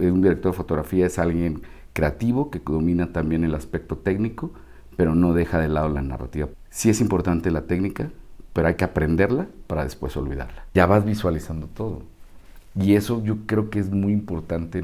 Un director de fotografía es alguien creativo que domina también el aspecto técnico, pero no deja de lado la narrativa. Sí es importante la técnica, pero hay que aprenderla para después olvidarla. Ya vas visualizando todo. Y eso yo creo que es muy importante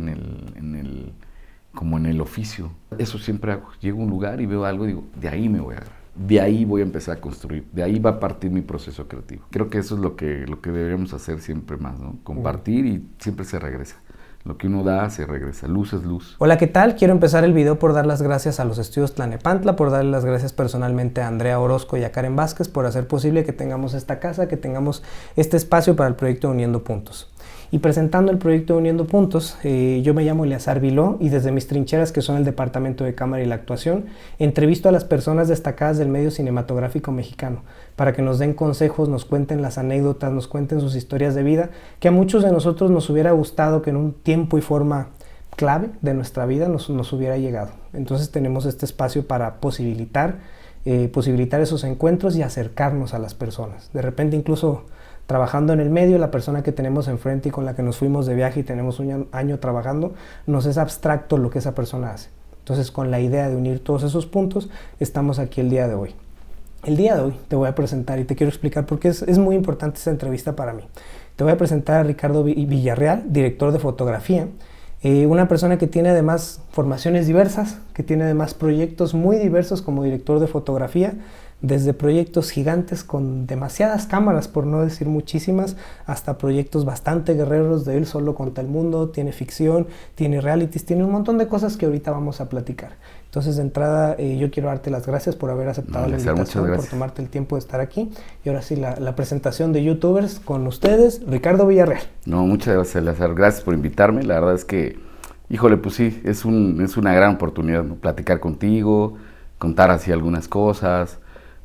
como en el oficio. Eso siempre hago. Llego a un lugar y veo algo y digo, de ahí me voy a agarrar. De ahí voy a empezar a construir. De ahí va a partir mi proceso creativo. Creo que eso es lo que deberíamos hacer siempre más, ¿no? Compartir y siempre se regresa. Lo que uno da se regresa. Luz es luz. Hola, ¿qué tal? Quiero empezar el video por dar las gracias a los estudios Tlalnepantla, por darle las gracias personalmente a Andrea Orozco y a Karen Vázquez por hacer posible que tengamos esta casa, que tengamos este espacio para el proyecto Uniendo Puntos. Y presentando el proyecto Uniendo Puntos, yo me llamo Eleazar Viló y desde mis trincheras, que son el departamento de cámara y la actuación, entrevisto a las personas destacadas del medio cinematográfico mexicano para que nos den consejos, nos cuenten las anécdotas, nos cuenten sus historias de vida, que a muchos de nosotros nos hubiera gustado que en un tiempo y forma clave de nuestra vida nos hubiera llegado. Entonces tenemos este espacio para posibilitar esos encuentros y acercarnos a las personas. De repente incluso trabajando en el medio, la persona que tenemos enfrente y con la que nos fuimos de viaje y tenemos un año trabajando, nos es abstracto lo que esa persona hace. Entonces, con la idea de unir todos esos puntos, estamos aquí el día de hoy. El día de hoy te voy a presentar y te quiero explicar por qué es muy importante esta entrevista para mí. Te voy a presentar a Ricardo Villarreal, director de fotografía, una persona que tiene además formaciones diversas, que tiene además proyectos muy diversos como director de fotografía, desde proyectos gigantes con demasiadas cámaras, por no decir muchísimas, hasta proyectos bastante guerreros de él solo contra el mundo. Tiene ficción, tiene realities, tiene un montón de cosas que ahorita vamos a platicar. Entonces, de entrada, yo quiero darte las gracias por haber aceptado la invitación, por tomarte el tiempo de estar aquí. Y ahora sí, la presentación de YouTubers con ustedes, Ricardo Villarreal. No, muchas gracias, Eleazar. Gracias por invitarme. La verdad es que, híjole, pues sí, es una gran oportunidad, ¿no? Platicar contigo, contar así algunas cosas,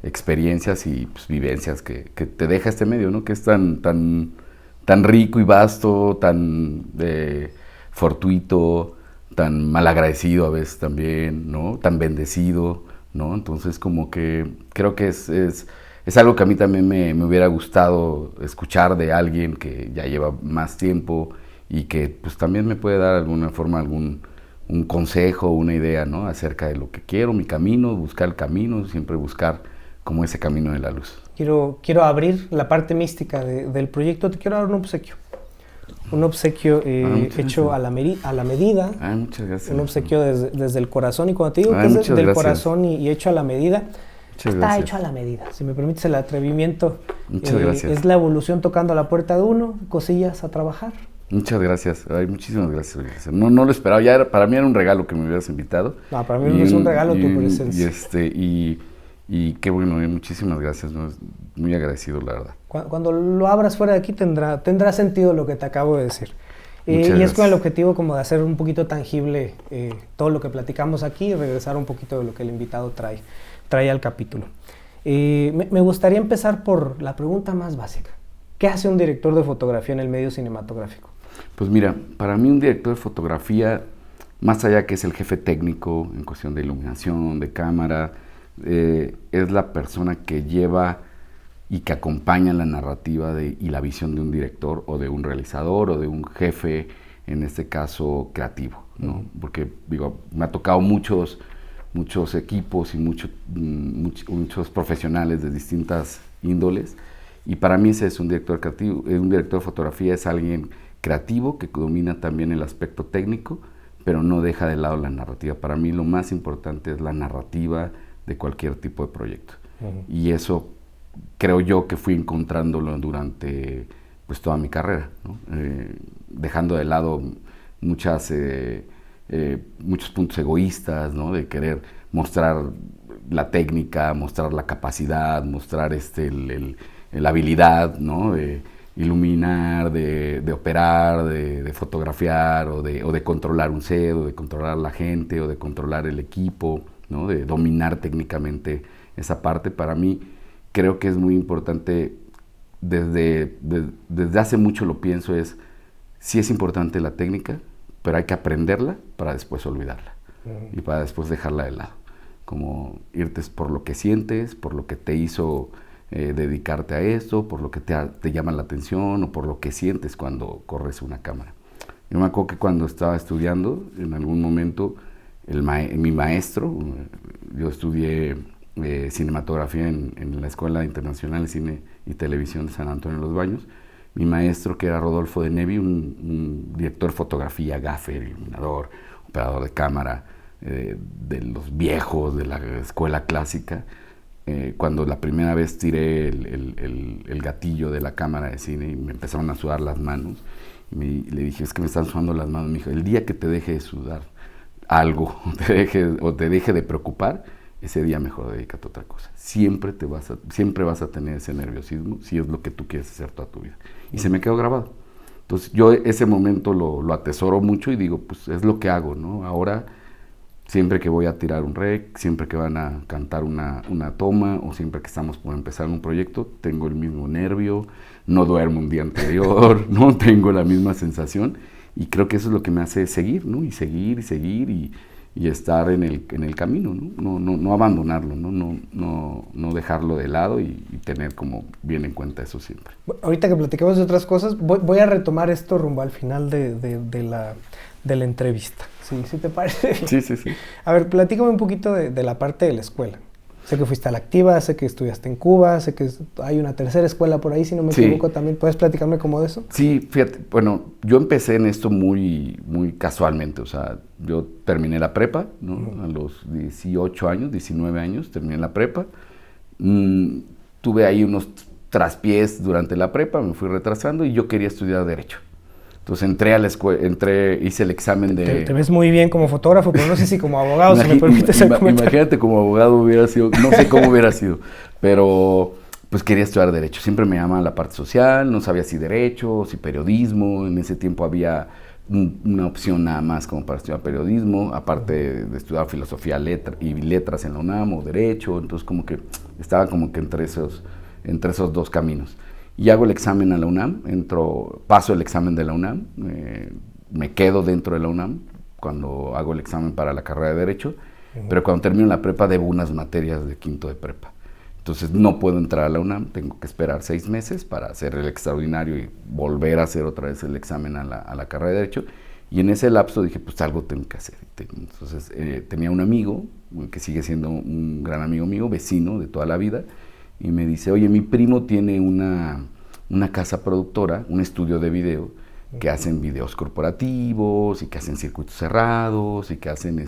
experiencias y pues, vivencias que te deja este medio, ¿no? Que es tan rico y vasto, tan fortuito, tan malagradecido a veces también, ¿no? Tan bendecido, ¿no? Entonces como que creo que es algo que a mí también me hubiera gustado escuchar de alguien que ya lleva más tiempo y que pues también me puede dar de alguna forma un consejo, una idea, ¿no? Acerca de lo que quiero, mi camino, buscar el camino, siempre buscar como ese camino de la luz. Quiero abrir la parte mística del proyecto. Te quiero dar un obsequio. Un obsequio hecho a la medida. Muchas gracias. Un obsequio desde el corazón. Y cuando te digo que es del corazón y hecho a la medida, está hecho a la medida. Si me permites el atrevimiento. Muchas gracias. Es la evolución tocando a la puerta de uno, cosillas a trabajar. Muchas gracias. Ay, muchísimas gracias. No lo esperaba. Para mí era un regalo que me hubieras invitado. No, para mí no es un regalo tu presencia. Y qué bueno, muchísimas gracias, ¿no? Muy agradecido, la verdad. Cuando lo abras fuera de aquí tendrá sentido lo que te acabo de decir. Y es con el objetivo como de hacer un poquito tangible todo lo que platicamos aquí y regresar un poquito de lo que el invitado trae al capítulo. Me gustaría empezar por la pregunta más básica. ¿Qué hace un director de fotografía en el medio cinematográfico? Pues mira, para mí un director de fotografía, más allá que es el jefe técnico en cuestión de iluminación, de cámara, es la persona que lleva y que acompaña la narrativa y la visión de un director o de un realizador o de un jefe, en este caso creativo, ¿no? Porque digo, me ha tocado muchos equipos y muchos profesionales de distintas índoles, y para mí ese es un director creativo. Un director de fotografía es alguien creativo que domina también el aspecto técnico, pero no deja de lado la narrativa. Para mí lo más importante es la narrativa de cualquier tipo de proyecto. Y eso creo yo que fui encontrándolo durante pues toda mi carrera, ¿no? Dejando de lado muchos puntos egoístas, ¿no? De querer mostrar la técnica, mostrar la capacidad, mostrar la habilidad, ¿no? De iluminar, de operar, de fotografiar o de controlar un set, o de controlar la gente, o de controlar el equipo, ¿no? De dominar técnicamente esa parte. Para mí creo que es muy importante, desde hace mucho lo pienso, sí es importante la técnica, pero hay que aprenderla para después olvidarla y para después dejarla de lado. Como irte por lo que sientes, por lo que te hizo dedicarte a esto, por lo que te llama la atención o por lo que sientes cuando corres una cámara. Yo me acuerdo que cuando estaba estudiando, en algún momento, mi maestro, yo estudié cinematografía en la Escuela Internacional de Cine y Televisión de San Antonio de los Baños. Mi maestro, que era Rodolfo de Nevi, un director de fotografía, gaffer, iluminador, operador de cámara, de los viejos, de la escuela clásica, cuando la primera vez tiré el gatillo de la cámara de cine y me empezaron a sudar las manos, le dije, es que me están sudando las manos. Me dijo, el día que te deje de sudar algo o te deje de preocupar, ese día mejor dedícate a otra cosa. Siempre vas a tener ese nerviosismo si es lo que tú quieres hacer toda tu vida. Y se me quedó grabado. Entonces yo ese momento lo atesoro mucho y digo, pues es lo que hago, ¿no? Ahora, siempre que voy a tirar un rec, siempre que van a cantar una toma o siempre que estamos por empezar un proyecto, tengo el mismo nervio, no duermo un día anterior, no tengo la misma sensación y creo que eso es lo que me hace seguir, ¿no? Y seguir y estar en el camino, ¿no? No abandonarlo, no dejarlo de lado y tener como bien en cuenta eso siempre. Ahorita que platicamos de otras cosas, voy a retomar esto rumbo al final de la entrevista. ¿Sí te parece? Sí. A ver, platícame un poquito de la parte de la escuela. Sé que fuiste a la Activa, sé que estudiaste en Cuba, sé que hay una tercera escuela por ahí, si no me equivoco también. ¿Puedes platicarme como de eso? Sí, fíjate, bueno, yo empecé en esto muy casualmente, o sea, yo terminé la prepa, ¿no? A los 18 años, 19 años, terminé la prepa. Tuve ahí unos traspiés durante la prepa, me fui retrasando y yo quería estudiar Derecho. Entonces entré a la escuela, hice el examen de... Te ves muy bien como fotógrafo, pero no sé si como abogado, si me permites el comentario. Imagínate como abogado hubiera sido, no sé cómo hubiera sido, pero pues quería estudiar Derecho. Siempre me llamaba la parte social, no sabía si Derecho, si Periodismo. En ese tiempo había una opción nada más como para estudiar Periodismo, aparte de estudiar Filosofía y Letras en la UNAM o Derecho. Entonces como que estaba como que entre esos dos caminos. Y hago el examen a la UNAM, paso el examen de la UNAM, me quedo dentro de la UNAM cuando hago el examen para la carrera de Derecho, pero cuando termino la prepa debo unas materias de quinto de prepa. Entonces no puedo entrar a la UNAM, tengo que esperar 6 meses para hacer el extraordinario y volver a hacer otra vez el examen a la carrera de Derecho. Y en ese lapso dije, pues algo tengo que hacer. Entonces tenía un amigo, que sigue siendo un gran amigo mío, vecino de toda la vida, y me dice, oye, mi primo tiene una casa productora, un estudio de video, que hacen videos corporativos y que hacen circuitos cerrados y que hacen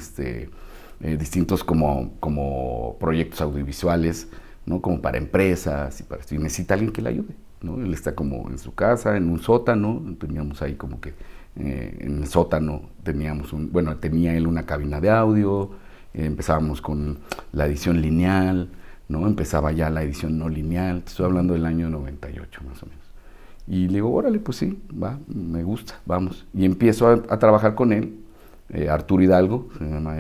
distintos como proyectos audiovisuales, ¿no? Como para empresas y para esto. Y necesita alguien que le ayude, ¿no? Él está como en su casa, en un sótano, teníamos ahí como que en el sótano tenía él una cabina de audio, empezábamos con la edición lineal, ¿no? Empezaba ya la edición no lineal, te estoy hablando del año 98 más o menos. Y le digo, órale, pues sí, va, me gusta, vamos. Y empiezo a trabajar con él, Arturo Hidalgo, se llama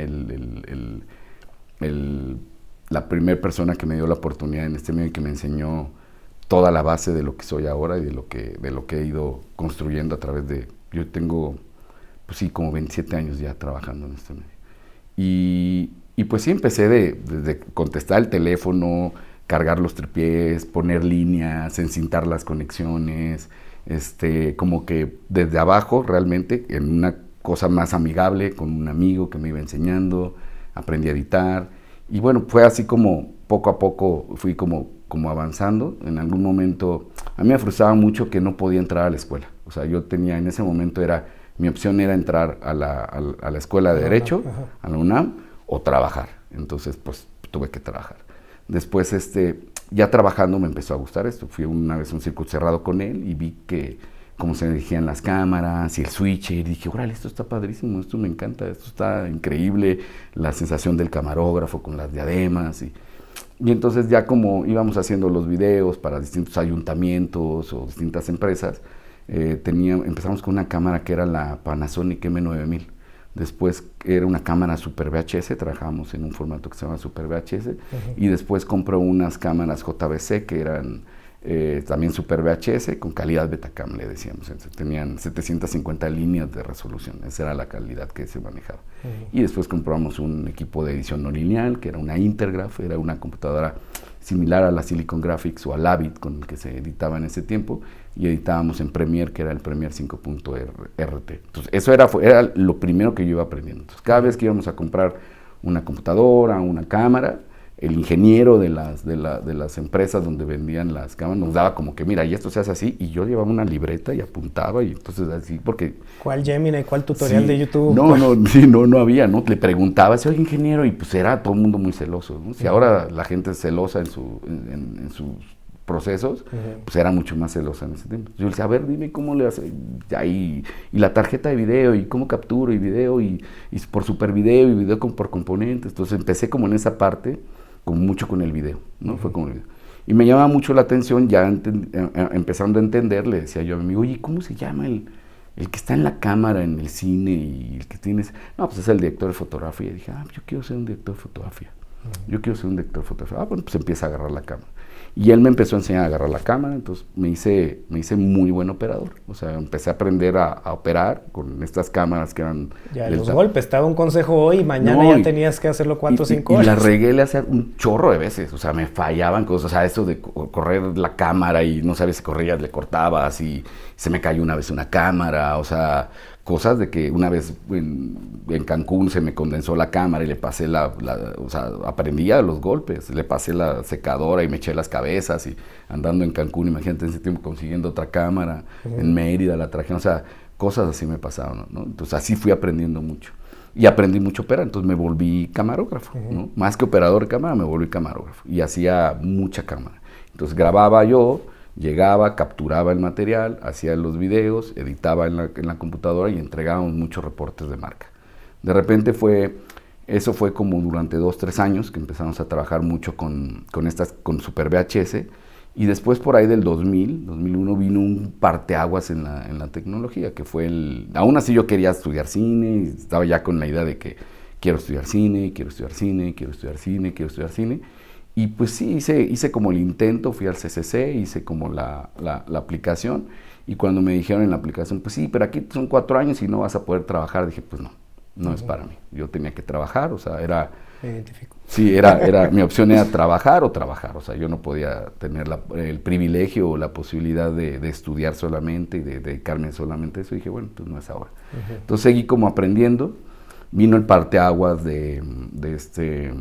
la primera persona que me dio la oportunidad en este medio y que me enseñó toda la base de lo que soy ahora y de lo que he ido construyendo a través de... Yo tengo, pues sí, como 27 años ya trabajando en este medio. Y pues sí, empecé desde contestar el teléfono, cargar los tripiés, poner líneas, encintar las conexiones, como que desde abajo realmente, en una cosa más amigable, con un amigo que me iba enseñando, aprendí a editar. Y bueno, fue así como poco a poco fui como avanzando. En algún momento, a mí me frustraba mucho que no podía entrar a la escuela. O sea, yo tenía, en ese momento mi opción era entrar a la escuela de Derecho, a la UNAM, o trabajar. Entonces, pues, tuve que trabajar. Después, ya trabajando me empezó a gustar esto. Fui una vez a un circuito cerrado con él y vi cómo se dirigían las cámaras y el switcher. Y dije, órale, esto está padrísimo, esto me encanta, esto está increíble. La sensación del camarógrafo con las diademas. Y entonces ya como íbamos haciendo los videos para distintos ayuntamientos o distintas empresas, empezamos con una cámara que era la Panasonic M9000. Después era una cámara Super VHS, trabajábamos en un formato que se llama Super VHS, y después compró unas cámaras JVC que eran también Super VHS con calidad Betacam, le decíamos. Tenían 750 líneas de resolución, esa era la calidad que se manejaba. Y después compramos un equipo de edición no lineal, que era una Intergraph, era una computadora similar a la Silicon Graphics o al Avid con el que se editaba en ese tiempo, y editábamos en Premiere, que era el Premiere 5.RT. Entonces, eso era lo primero que yo iba aprendiendo. Entonces, cada vez que íbamos a comprar una computadora, una cámara, el ingeniero de las empresas donde vendían las cámaras nos daba como que, mira, y esto se hace así, y yo llevaba una libreta y apuntaba, y entonces así, porque... ¿Cuál Gemini? ¿Cuál tutorial sí, de YouTube? No había, ¿no? Le preguntaba, si oye, ingeniero, y pues era todo el mundo muy celoso, ¿no? Si ahora la gente es celosa en sus procesos, pues era mucho más celosa en ese tiempo. Yo le decía, a ver, dime cómo le hace, y la tarjeta de video, y cómo capturo, y video, y por super video, y video por componentes. Entonces empecé como en esa parte, como mucho con el video, ¿no? Fue como el video. Y me llamaba mucho la atención, ya empezando a entender, le decía yo a mi amigo, oye, ¿cómo se llama el que está en la cámara, en el cine, y el que tienes? No, pues es el director de fotografía. Y dije, yo quiero ser un director de fotografía. Yo quiero ser un director de fotografía. Bueno, pues empieza a agarrar la cámara. Y él me empezó a enseñar a agarrar la cámara, entonces me hice muy buen operador. O sea, empecé a aprender a operar con estas cámaras que eran... Ya, los golpes, te daba un consejo hoy y mañana ya tenías que hacerlo 4 o 5 horas. Y la regué, le hacía un chorro de veces, o sea, me fallaban cosas, o sea, eso de correr la cámara y no sabes si corrías, le cortabas, y se me cayó una vez una cámara, o sea... Cosas de que una vez en Cancún se me condensó la cámara y le pasé o sea, aprendía los golpes, le pasé la secadora y me eché las cabezas, y andando en Cancún, imagínate en ese tiempo consiguiendo otra cámara, en Mérida la traje, o sea, cosas así me pasaron, ¿no? Entonces así fui aprendiendo mucho. Y aprendí mucho a operar, entonces me volví camarógrafo, ¿no? Más que operador de cámara, me volví camarógrafo. Y hacía mucha cámara. Entonces grababa yo, llegaba, capturaba el material, hacía los videos, editaba en la computadora y entregábamos muchos reportes de marca. De repente eso fue como durante 2-3 años que empezamos a trabajar mucho con Super VHS, y después por ahí del 2001 vino un parteaguas en la tecnología, que fue aún así yo quería estudiar cine, y estaba ya con la idea de que quiero estudiar cine. Y pues sí, hice como el intento, fui al CCC, hice como la aplicación, y cuando me dijeron en la aplicación, pues sí, pero aquí son 4 años y no vas a poder trabajar, dije, pues no es para mí. Yo tenía que trabajar, o sea, Me identifico. Sí, mi opción era trabajar, o sea, yo no podía tener el privilegio o la posibilidad de estudiar solamente y de dedicarme solamente a eso, y dije, bueno, pues no es ahora. Entonces seguí como aprendiendo. Vino el parteaguas de este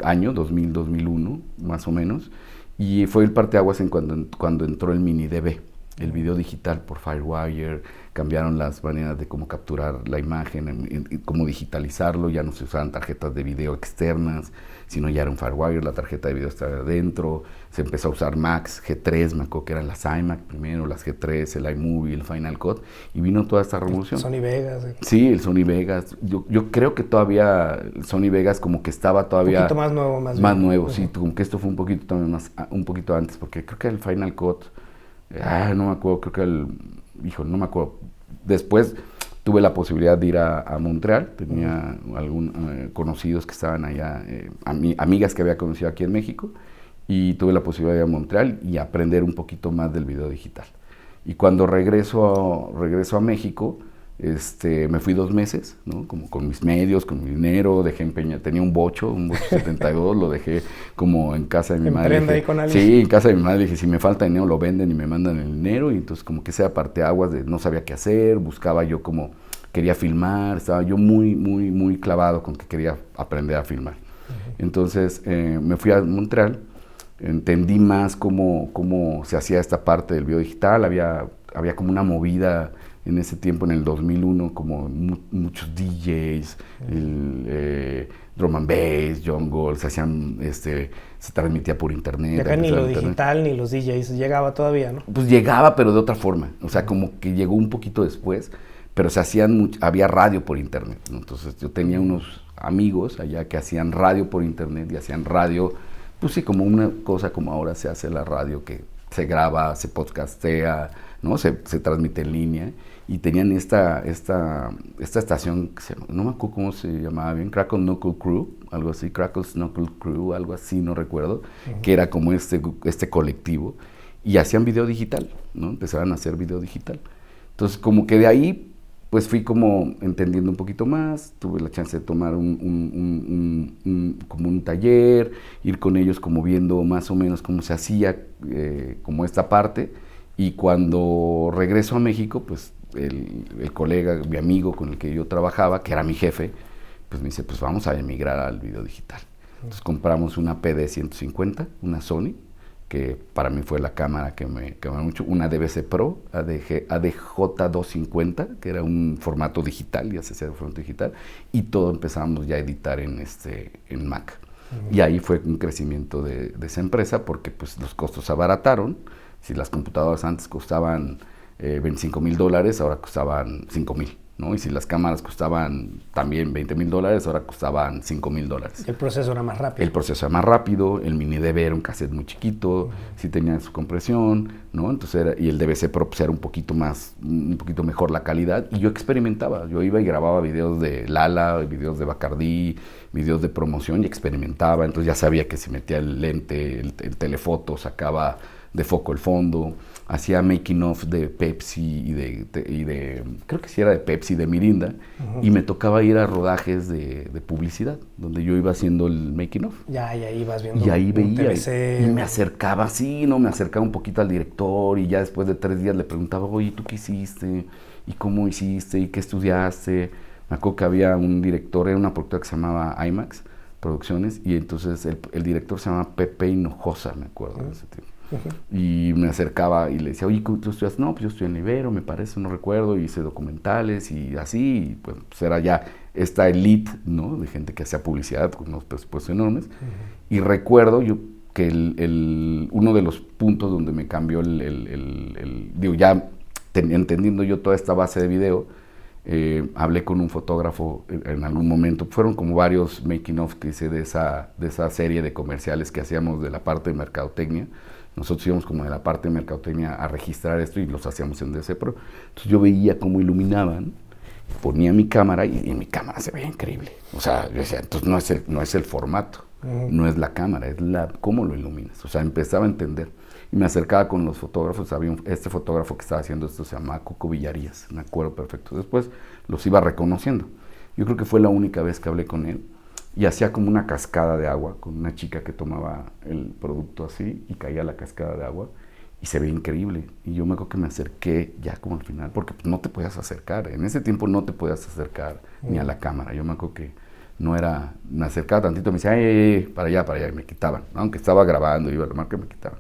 año, 2000-2001, más o menos, y fue el parteaguas cuando entró el mini DV, el video digital por Firewire. Cambiaron las maneras de cómo capturar la imagen, cómo digitalizarlo, ya no se usaban tarjetas de video externas, sino ya era un Firewire, la tarjeta de video estaba adentro, se empezó a usar Max, G3, me acuerdo que eran las iMac primero, las G3, el iMovie, el Final Cut, y vino toda esta revolución. Sony Vegas. Sí, el Sony Vegas, yo creo que todavía el Sony Vegas como que estaba todavía... Un poquito más nuevo, más nuevo, sí, como que esto fue un poquito antes, porque creo que el Final Cut, no me acuerdo, creo que no me acuerdo. Después tuve la posibilidad de ir a Montreal, tenía conocidos que estaban allá, amigas que había conocido aquí en México, y tuve la posibilidad de ir a Montreal y aprender un poquito más del video digital. Y cuando regreso a México, me fui 2 meses, ¿no? Como con mis medios, con mi dinero, dejé tenía un bocho 72, lo dejé como en casa de mi madre. Ahí con alguien. Sí, en casa de mi madre, dije, si me falta dinero lo venden y me mandan el dinero, y entonces como que sea parteaguas de no sabía qué hacer, buscaba yo como, quería filmar, estaba yo muy clavado con que quería aprender a filmar. Entonces me fui a Montreal, entendí más cómo se hacía esta parte del video digital, había como una movida en ese tiempo, en el 2001, como muchos DJs, drum and bass, jungle, se transmitía por internet. Y acá ni lo digital ni los DJs llegaba todavía, ¿no? Pues llegaba, pero de otra forma, o sea, como que llegó un poquito después, pero había radio por internet, ¿no? Entonces yo tenía unos amigos allá que hacían radio por internet, y hacían radio, pues sí, como una cosa como ahora se hace la radio, que se graba, se podcastea, ¿no? Se transmite en línea. y tenían esta estación, no me acuerdo cómo se llamaba bien, Crackle Knuckle Crew, algo así, Crackle Knuckle Crew, algo así, no recuerdo, que era como este colectivo, y hacían video digital, ¿no? Empezaban a hacer video digital. Entonces, como que de ahí, pues fui como entendiendo un poquito más, tuve la chance de tomar como un taller, ir con ellos como viendo más o menos cómo se hacía como esta parte, y cuando regreso a México, pues el colega, mi amigo con el que yo trabajaba, que era mi jefe, pues me dice, pues vamos a emigrar al video digital. Entonces compramos una PD-150, una Sony, que para mí fue la cámara que me mucho, una DVC Pro, ADJ250, que era un formato digital, ya se hacía de formato digital, y todo empezamos ya a editar en Mac. Y ahí fue un crecimiento de esa empresa, porque pues los costos se abarataron. Si las computadoras antes costaban $25,000, ahora costaban $5,000. ¿no? Y si las cámaras costaban también $20,000, ahora costaban $5,000. El proceso era más rápido. El proceso era más rápido, el mini DV era un cassette muy chiquito, sí tenía su compresión, ¿no? Entonces y el DVC Pro pues, era un poquito mejor la calidad, y yo experimentaba, yo iba y grababa videos de Lala, videos de Bacardí, videos de promoción, y experimentaba. Entonces ya sabía que si metía el lente, el telefoto, sacaba de foco el fondo, hacía making of de Pepsi y de creo que sí era de Pepsi, de Mirinda, y me tocaba ir a rodajes de publicidad, donde yo iba haciendo el making of. Ya, y ahí ibas viendo. Y ahí veía, TVC, y me acercaba, me acercaba un poquito al director, y ya después de 3 días le preguntaba, oye, ¿tú qué hiciste? ¿Y cómo hiciste? ¿Y qué estudiaste? Me acuerdo que había un director, era una productora que se llamaba IMAX Producciones, y entonces el director se llamaba Pepe Hinojosa, me acuerdo de ese tiempo. Y me acercaba y le decía, oye, ¿tú estudias? No, pues yo estoy en Ibero, me parece, no recuerdo, y hice documentales y así, y pues era ya esta elite, ¿no? De gente que hacía publicidad con unos presupuestos enormes. Y recuerdo yo que uno de los puntos donde me cambió digo, ya entendiendo yo toda esta base de video, hablé con un fotógrafo en algún momento. Fueron como varios making of que hice de esa serie de comerciales que hacíamos de la parte de mercadotecnia. Nosotros íbamos como de la parte de mercadotecnia a registrar esto y los hacíamos en DC Pro. Entonces yo veía cómo iluminaban, ponía mi cámara y en mi cámara se veía increíble. O sea, yo decía, entonces no es el formato, no es la cámara, es cómo lo iluminas. O sea, empezaba a entender. Y me acercaba con los fotógrafos. Había este fotógrafo que estaba haciendo esto, se llamaba Coco Villarías, me acuerdo perfecto. Después los iba reconociendo. Yo creo que fue la única vez que hablé con él. Y hacía como una cascada de agua con una chica que tomaba el producto así y caía la cascada de agua y se veía increíble. Y yo me acuerdo que me acerqué ya como al final, porque no te podías acercar. En ese tiempo no te podías acercar ni a la cámara. Yo me acuerdo que no era, me acercaba tantito, me decía, para allá, y me quitaban. Aunque estaba grabando, iba a la marca, me quitaban.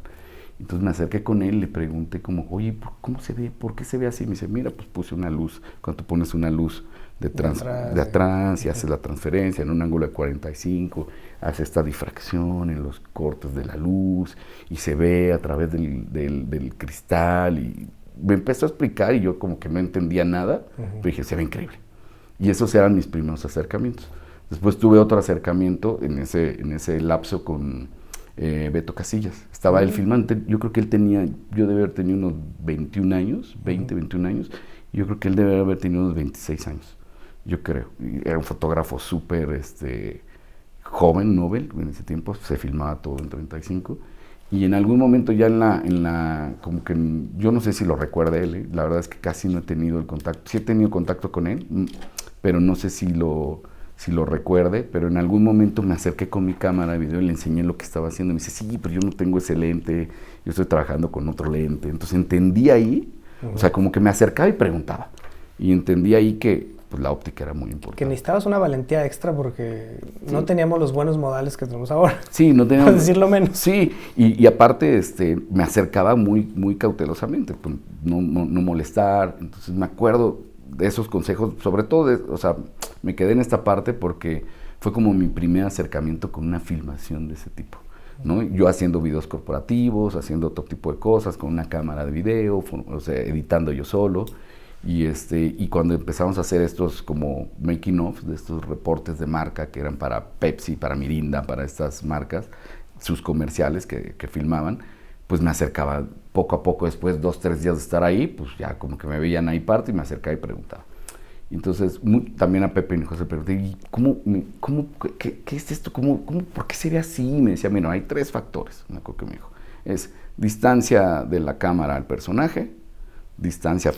Entonces me acerqué con él, le pregunté como, oye, ¿cómo se ve? ¿Por qué se ve así? Me dice, mira, pues puse una luz. Cuando tú pones una luz de atrás y haces la transferencia en un ángulo de 45, hace esta difracción en los cortes de la luz y se ve a través del cristal, y me empezó a explicar y yo como que no entendía nada, pero dije, se ve increíble. Y esos eran mis primeros acercamientos. Después tuve otro acercamiento en ese lapso con Beto Casillas. Estaba él filmando, yo creo que él yo debe haber tenido unos 21 años, 21 años, y yo creo que él debe haber tenido unos 26 años. Yo creo, era un fotógrafo súper joven, novel, en ese tiempo se filmaba todo en 35, y en algún momento ya como que, yo no sé si lo recuerda él, la verdad es que casi no he tenido el contacto, sí he tenido contacto con él, pero no sé si lo recuerde, pero en algún momento me acerqué con mi cámara de video y le enseñé lo que estaba haciendo, y me dice, sí, pero yo no tengo ese lente, yo estoy trabajando con otro lente. Entonces entendí ahí, o sea, como que me acercaba y preguntaba, y entendí ahí que pues la óptica era muy importante. Que necesitabas una valentía extra porque no teníamos los buenos modales que tenemos ahora. Sí, no teníamos. Por decirlo menos. Sí, y aparte me acercaba muy, muy cautelosamente, pues, no molestar. Entonces me acuerdo de esos consejos, sobre todo, o sea, me quedé en esta parte porque fue como mi primer acercamiento con una filmación de ese tipo, ¿no? Yo haciendo videos corporativos, haciendo otro tipo de cosas, con una cámara de video, o sea, editando yo solo. Y cuando empezamos a hacer estos como making of, de estos reportes de marca que eran para Pepsi, para Mirinda, para estas marcas, sus comerciales que filmaban, pues me acercaba poco a poco, después 2, 3 días de estar ahí, pues ya como que me veían ahí parte y me acercaba y preguntaba. Entonces, también a Pepe y José le pregunté, ¿y qué es esto? ¿Por qué sería así? Y me decía, mira, hay 3 factores, me acuerdo que me dijo. Es distancia de la cámara al personaje, distancia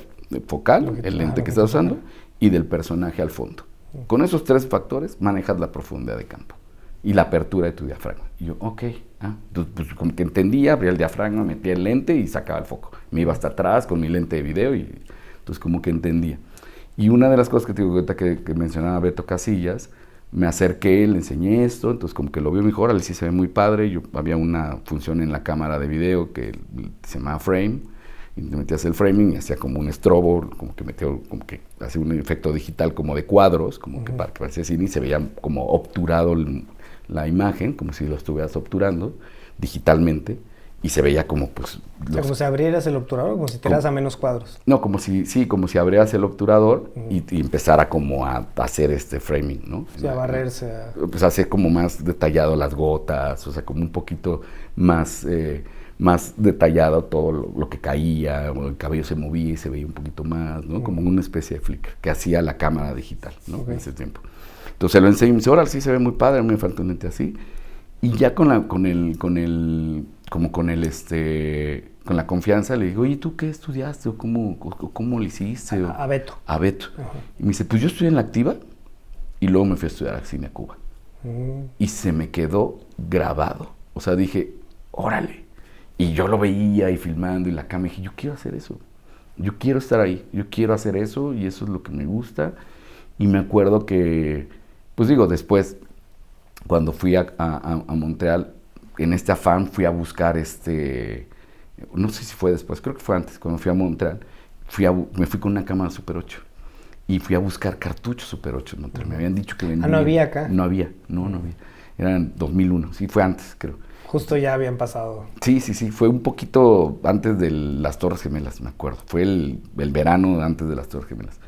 focal, el lente que estás usando, y del personaje al fondo. Con esos 3 factores manejas la profundidad de campo y la apertura de tu diafragma. Y yo, ok. Entonces, pues como que entendía, abría el diafragma, metía el lente y sacaba el foco. Me iba hasta atrás con mi lente de video y entonces como que entendía. Y una de las cosas que te digo ahorita que mencionaba Beto Casillas, me acerqué, le enseñé esto, entonces como que lo vio mejor, órale, sí se ve muy padre. Había una función en la cámara de video que se llamaba frame, y te metías el framing y hacía como un estrobo, como que hacía un efecto digital como de cuadros, como que para que parecía cine y se veía como obturado la imagen, como si lo estuvieras obturando digitalmente. Y se veía como, pues... como si abrieras el obturador, como si tiraras a menos cuadros. No, como si abrieras el obturador y empezara como a hacer este framing, ¿no? Sí, a barrerse. Pues hacer como más detallado las gotas, o sea, como un poquito más detallado todo lo que caía, o el cabello se movía y se veía un poquito más, ¿no? Como una especie de flicker que hacía la cámara digital, ¿no? En ese tiempo. Entonces lo enseñé y me dice, órale, sí se ve muy padre, me falta un lente así. Y ya con la confianza le digo, oye, ¿tú qué estudiaste? ¿O cómo lo hiciste? A Beto. A Beto. Y me dice, pues yo estudié en la Activa y luego me fui a estudiar al cine a Cuba. Y se me quedó grabado. O sea, dije, órale. Y yo lo veía y filmando y la cámara, y dije, yo quiero hacer eso. Yo quiero estar ahí. Yo quiero hacer eso y eso es lo que me gusta. Y me acuerdo que, pues digo, después, cuando fui a Montreal, en este afán fui a buscar no sé si fue después, creo que fue antes, cuando fui a Montreal, me fui con una cámara Super 8 y fui a buscar cartuchos Super 8 en Montreal. Me habían dicho que vendían. ¿No había acá? No había. Era en 2001, sí, fue antes, creo. Justo ya habían pasado. Sí, fue un poquito antes de las Torres Gemelas, me acuerdo. Fue el verano antes de las Torres Gemelas.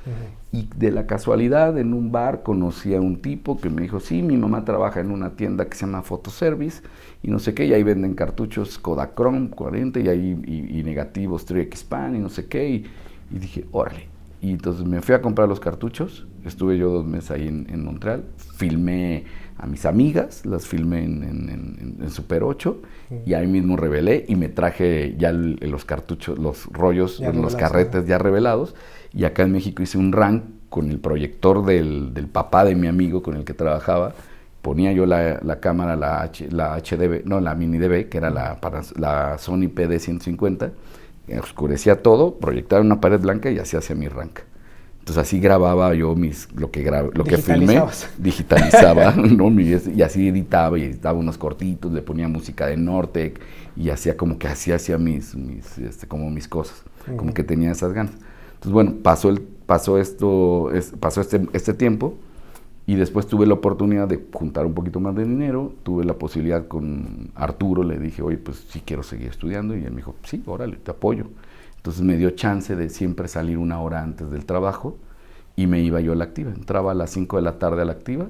Y de la casualidad, en un bar, conocí a un tipo que me dijo, sí, mi mamá trabaja en una tienda que se llama Photoservice, y no sé qué, y ahí venden cartuchos Kodachrome 40, y negativos 3X Pan, y no sé qué, y dije, órale. Y entonces me fui a comprar los cartuchos, estuve yo 2 meses ahí en Montreal, filmé a mis amigas, las filmé en Super 8 y ahí mismo revelé y me traje ya los cartuchos, los rollos, los carretes ya revelados, y acá en México hice un rank con el proyector del papá de mi amigo con el que trabajaba. Ponía yo la cámara, la HDB, no, la mini DB, que era la Sony PD150, oscurecía todo, proyectaba en una pared blanca y así hacía mi rank. Entonces así grababa yo lo que filmé, digitalizaba, ¿no? Y así editaba unos cortitos, le ponía música de Nortec y hacía como que así hacía mis cosas, como que tenía esas ganas. Entonces bueno, pasó este tiempo y después tuve la oportunidad de juntar un poquito más de dinero, tuve la posibilidad con Arturo, le dije, oye, pues sí quiero seguir estudiando, y él me dijo, sí, órale, te apoyo. Entonces me dio chance de siempre salir 1 hora antes del trabajo y me iba yo a la Activa. Entraba a las 5 de la tarde a la Activa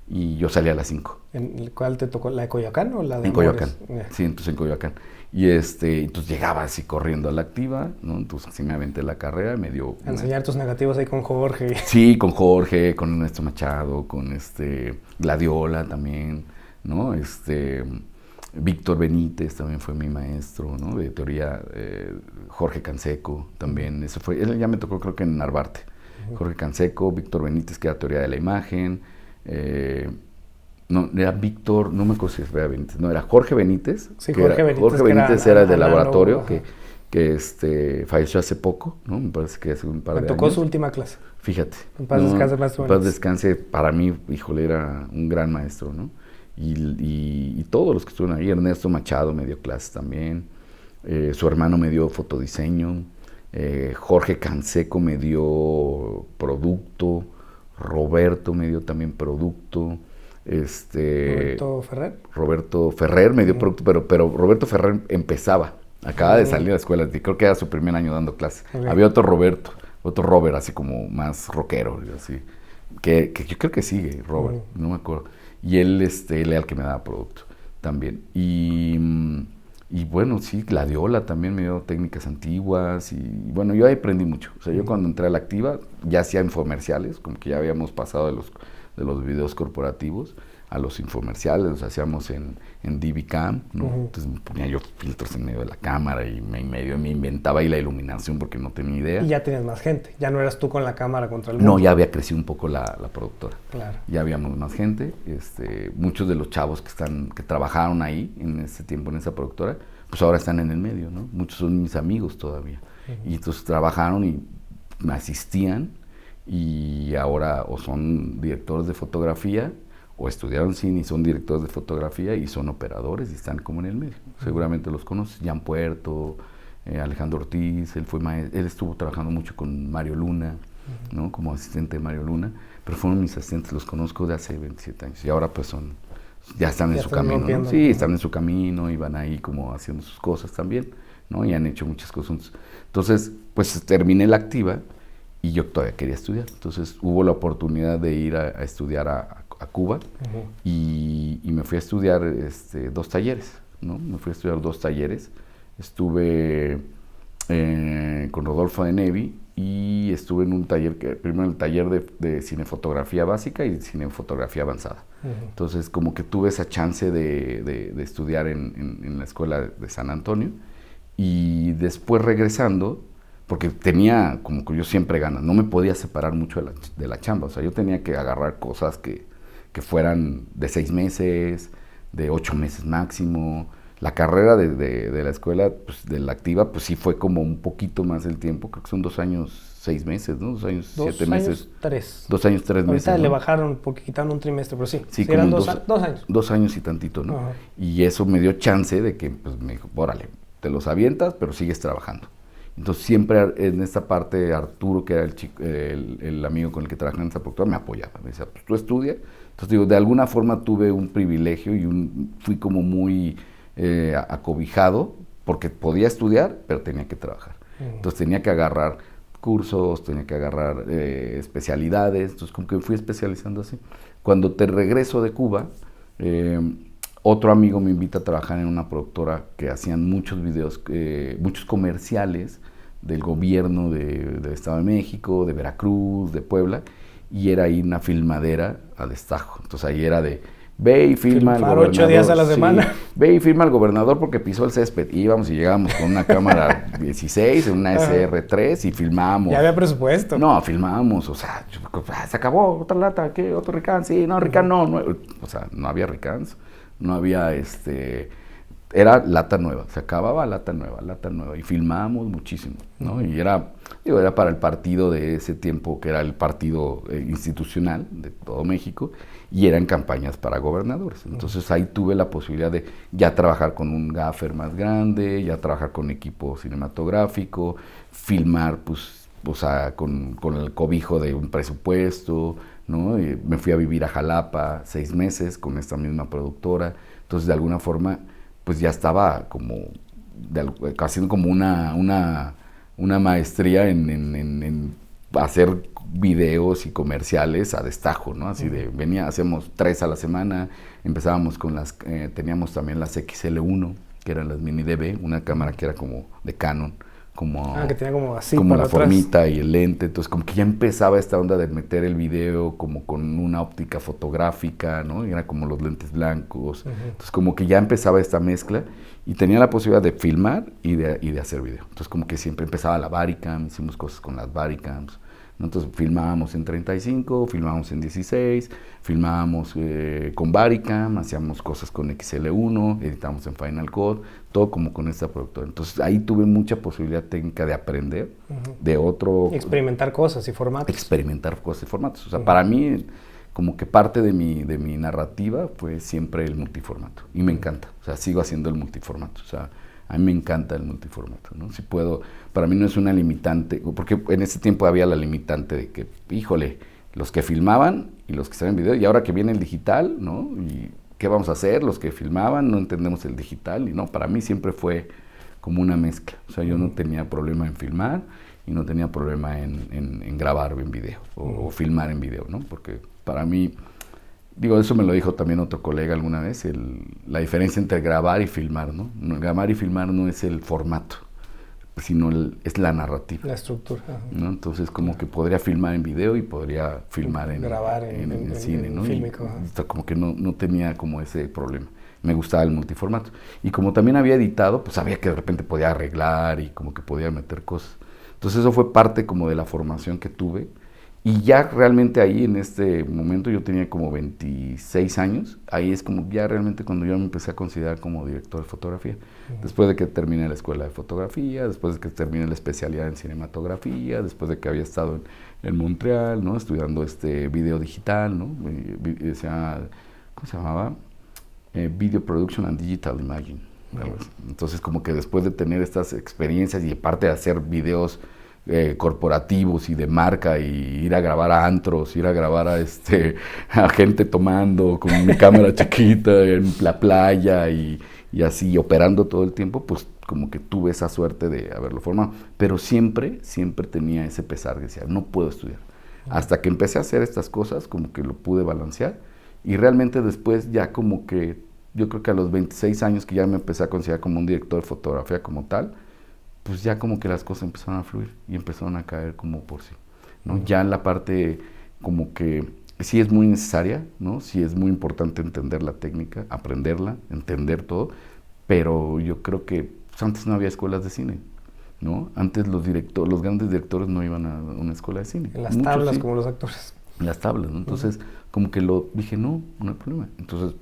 y yo salía a las 5. ¿En cuál te tocó? ¿La de Coyoacán o la de En Coyoacán, sí, entonces en Coyoacán. Y entonces llegaba así corriendo a la Activa, ¿no? Entonces así me aventé la carrera, me dio... A enseñar tus negativos ahí con Jorge. Sí, con Jorge, con Ernesto Machado, con Gladiola también, ¿no? Víctor Benítez también fue mi maestro, ¿no? De teoría, Jorge Canseco también, él ya me tocó creo que en Narvarte. Jorge Canseco, Víctor Benítez, que era teoría de la imagen, no, era Víctor, no me acuerdo si era Benítez, no, era Jorge Benítez. Sí, Jorge Benítez era el del laboratorio, que falleció hace poco, ¿no? Me parece que hace un par de años. Me tocó su última clase. Fíjate. En paz descanse, maestro. En paz descanse, para mí, híjole, era un gran maestro, ¿no? Y todos los que estuvieron ahí, Ernesto Machado me dio clases también, su hermano me dio fotodiseño, Jorge Canseco me dio producto, Roberto me dio también producto, Roberto Ferrer me dio producto, pero Roberto Ferrer empezaba, acaba de salir de la escuela, creo que era su primer año dando clases. Había otro Robert, así como más rockero, así, que yo creo que sigue, Robert, no me acuerdo. Y él era el que me daba producto también. Y Y bueno, sí, Gladiola también me dio técnicas antiguas y bueno, yo ahí aprendí mucho. O sea, yo cuando entré a la Activa ya hacía infomerciales, como que ya habíamos pasado de los videos corporativos a los infomerciales, los hacíamos en DV-Cam, ¿no? Entonces me ponía yo filtros en medio de la cámara y me inventaba ahí la iluminación porque no tenía idea. Y ya tenías más gente, ya no eras tú con la cámara contra el mundo. No, ya había crecido un poco la productora. Claro. Ya habíamos más gente, muchos de los chavos que trabajaron ahí en ese tiempo en esa productora, pues ahora están en el medio, ¿no? Muchos son mis amigos todavía. Y entonces trabajaron y me asistían y ahora o son directores de fotografía o estudiaron cine y son directores de fotografía y son operadores y están como en el medio. Seguramente los conoces, Jan Puerto, Alejandro Ortiz, él estuvo trabajando mucho con Mario Luna, ¿no? Como asistente de Mario Luna, pero fueron mis asistentes, los conozco de hace 27 años y ahora pues ya están en su camino, ¿no? Sí, están en su camino y van ahí como haciendo sus cosas también, ¿no? Y han hecho muchas cosas. Entonces, pues terminé la Activa y yo todavía quería estudiar. Entonces hubo la oportunidad de ir a estudiar a Cuba y me fui a estudiar 2 talleres, ¿no? Me fui a estudiar 2 talleres. Estuve con Rodolfo de Nevi y estuve en un taller, primero el taller de cinefotografía básica y cinefotografía avanzada. Entonces como que tuve esa chance de estudiar en la escuela de San Antonio y después regresando, porque tenía como que yo siempre ganas, no me podía separar mucho de la chamba, o sea, yo tenía que agarrar cosas que fueran de 6 meses, de 8 meses máximo. La carrera de la escuela, pues, de la Activa, pues sí fue como un poquito más el tiempo, creo que son 2 años 6 meses, ¿no? 2 años 7 meses. 2 años 3 meses. Ahorita le bajaron porque quitaron un trimestre, pero sí. Sí, eran como 2 años. 2 años y tantito, ¿no? Y eso me dio chance de que, pues me dijo, órale, te los avientas, pero sigues trabajando. Entonces siempre en esta parte Arturo, que era el amigo con el que trabajaba en esta productora, me apoyaba. Me decía, pues tú estudia. Entonces digo, de alguna forma tuve un privilegio y fui como muy acobijado porque podía estudiar, pero tenía que trabajar. Entonces tenía que agarrar cursos, tenía que agarrar especialidades, entonces como que fui especializando así. Cuando te regreso de Cuba, otro amigo me invita a trabajar en una productora que hacían muchos videos, muchos comerciales del gobierno del Estado de México, de Veracruz, de Puebla, y era ahí una filmadera a destajo. Entonces ahí era de, ve y filma al gobernador. 8 días a la semana. Sí, ve y filma al gobernador porque pisó el césped. Y íbamos y llegábamos con una cámara 16, en una SR3 y filmábamos. Ya había presupuesto. No, filmábamos, o sea, se acabó, otra lata, ¿qué? ¿Otro Ricans? Sí, no, Ricans no. O sea, no había Ricans, no había era lata nueva, se acababa lata nueva, y filmábamos muchísimo, ¿no? Y era para el partido de ese tiempo, que era el partido institucional de todo México, y eran campañas para gobernadores. Entonces ahí tuve la posibilidad de ya trabajar con un gaffer más grande, ya trabajar con equipo cinematográfico, filmar, pues, o sea, con el cobijo de un presupuesto, ¿no? Y me fui a vivir a Jalapa 6 meses con esta misma productora. Entonces, de alguna forma, pues ya estaba como haciendo como una maestría en hacer videos y comerciales a destajo, ¿no? Así de, hacíamos 3 a la semana, empezábamos con teníamos también las XL1, que eran las mini DV, una cámara que era como de Canon, que tenía como así, como la formita y el lente. Entonces como que ya empezaba esta onda de meter el video como con una óptica fotográfica, ¿no? Y era como los lentes blancos. Entonces como que ya empezaba esta mezcla y tenía la posibilidad de filmar y de hacer video. Entonces como que siempre empezaba la Varicam, hicimos cosas con las Varicams, ¿no? Entonces filmábamos en 35, filmábamos en 16, filmábamos con Varicam, hacíamos cosas con XL1, editábamos en Final Cut, todo como con esta productora. Entonces ahí tuve mucha posibilidad técnica de aprender de otro... Experimentar cosas y formatos. Experimentar cosas y formatos. O sea, para mí, como que parte de mi narrativa fue siempre el multiformato. Y me encanta. O sea, sigo haciendo el multiformato. O sea, a mí me encanta el multiformato, ¿no? Si puedo, para mí no es una limitante, porque en ese tiempo había la limitante de que, híjole, los que filmaban y los que estaban en video, y ahora que viene el digital, ¿no? Y ¿qué vamos a hacer? Los que filmaban no entendemos el digital, y no, para mí siempre fue como una mezcla. O sea, yo no tenía problema en filmar y no tenía problema en grabar en video o filmar en video, ¿no? Porque para mí Digo, eso me lo dijo también otro colega alguna vez, la diferencia entre grabar y filmar, ¿no? Grabar y filmar no es el formato, sino es la narrativa. La estructura. ¿No? Entonces, como que podría filmar en video y podría filmar grabar en cine, ¿no? Fílmico, y como que no tenía como ese problema. Me gustaba el multiformato. Y como también había editado, pues sabía que de repente podía arreglar y como que podía meter cosas. Entonces, eso fue parte como de la formación que tuve. Y ya realmente ahí en este momento yo tenía como 26 años, ahí es como ya realmente cuando yo me empecé a considerar como director de fotografía, después de que terminé la escuela de fotografía, después de que terminé la especialidad en cinematografía, después de que había estado en Montreal, ¿no? Estudiando video digital, ¿no? ¿Cómo se llamaba? Video Production and Digital Imaging. Entonces como que después de tener estas experiencias y aparte de hacer videos corporativos y de marca y ir a grabar a antros, ir a grabar a gente tomando con mi cámara chiquita en la playa y así operando todo el tiempo, pues como que tuve esa suerte de haberlo formado, pero siempre tenía ese pesar que decía, no puedo estudiar. Hasta que empecé a hacer estas cosas, como que lo pude balancear y realmente después ya como que, yo creo que a los 26 años que ya me empecé a considerar como un director de fotografía como tal, pues ya como que las cosas empezaron a fluir y empezaron a caer como por sí, ¿no? Ya en la parte como que sí es muy necesaria, ¿no? Sí es muy importante entender la técnica, aprenderla, entender todo, pero yo creo que pues, antes no había escuelas de cine, ¿no? Antes los grandes directores no iban a una escuela de cine. En las tablas, sí, como los actores. En las tablas, ¿no? Entonces, como que dije, no hay problema. Entonces,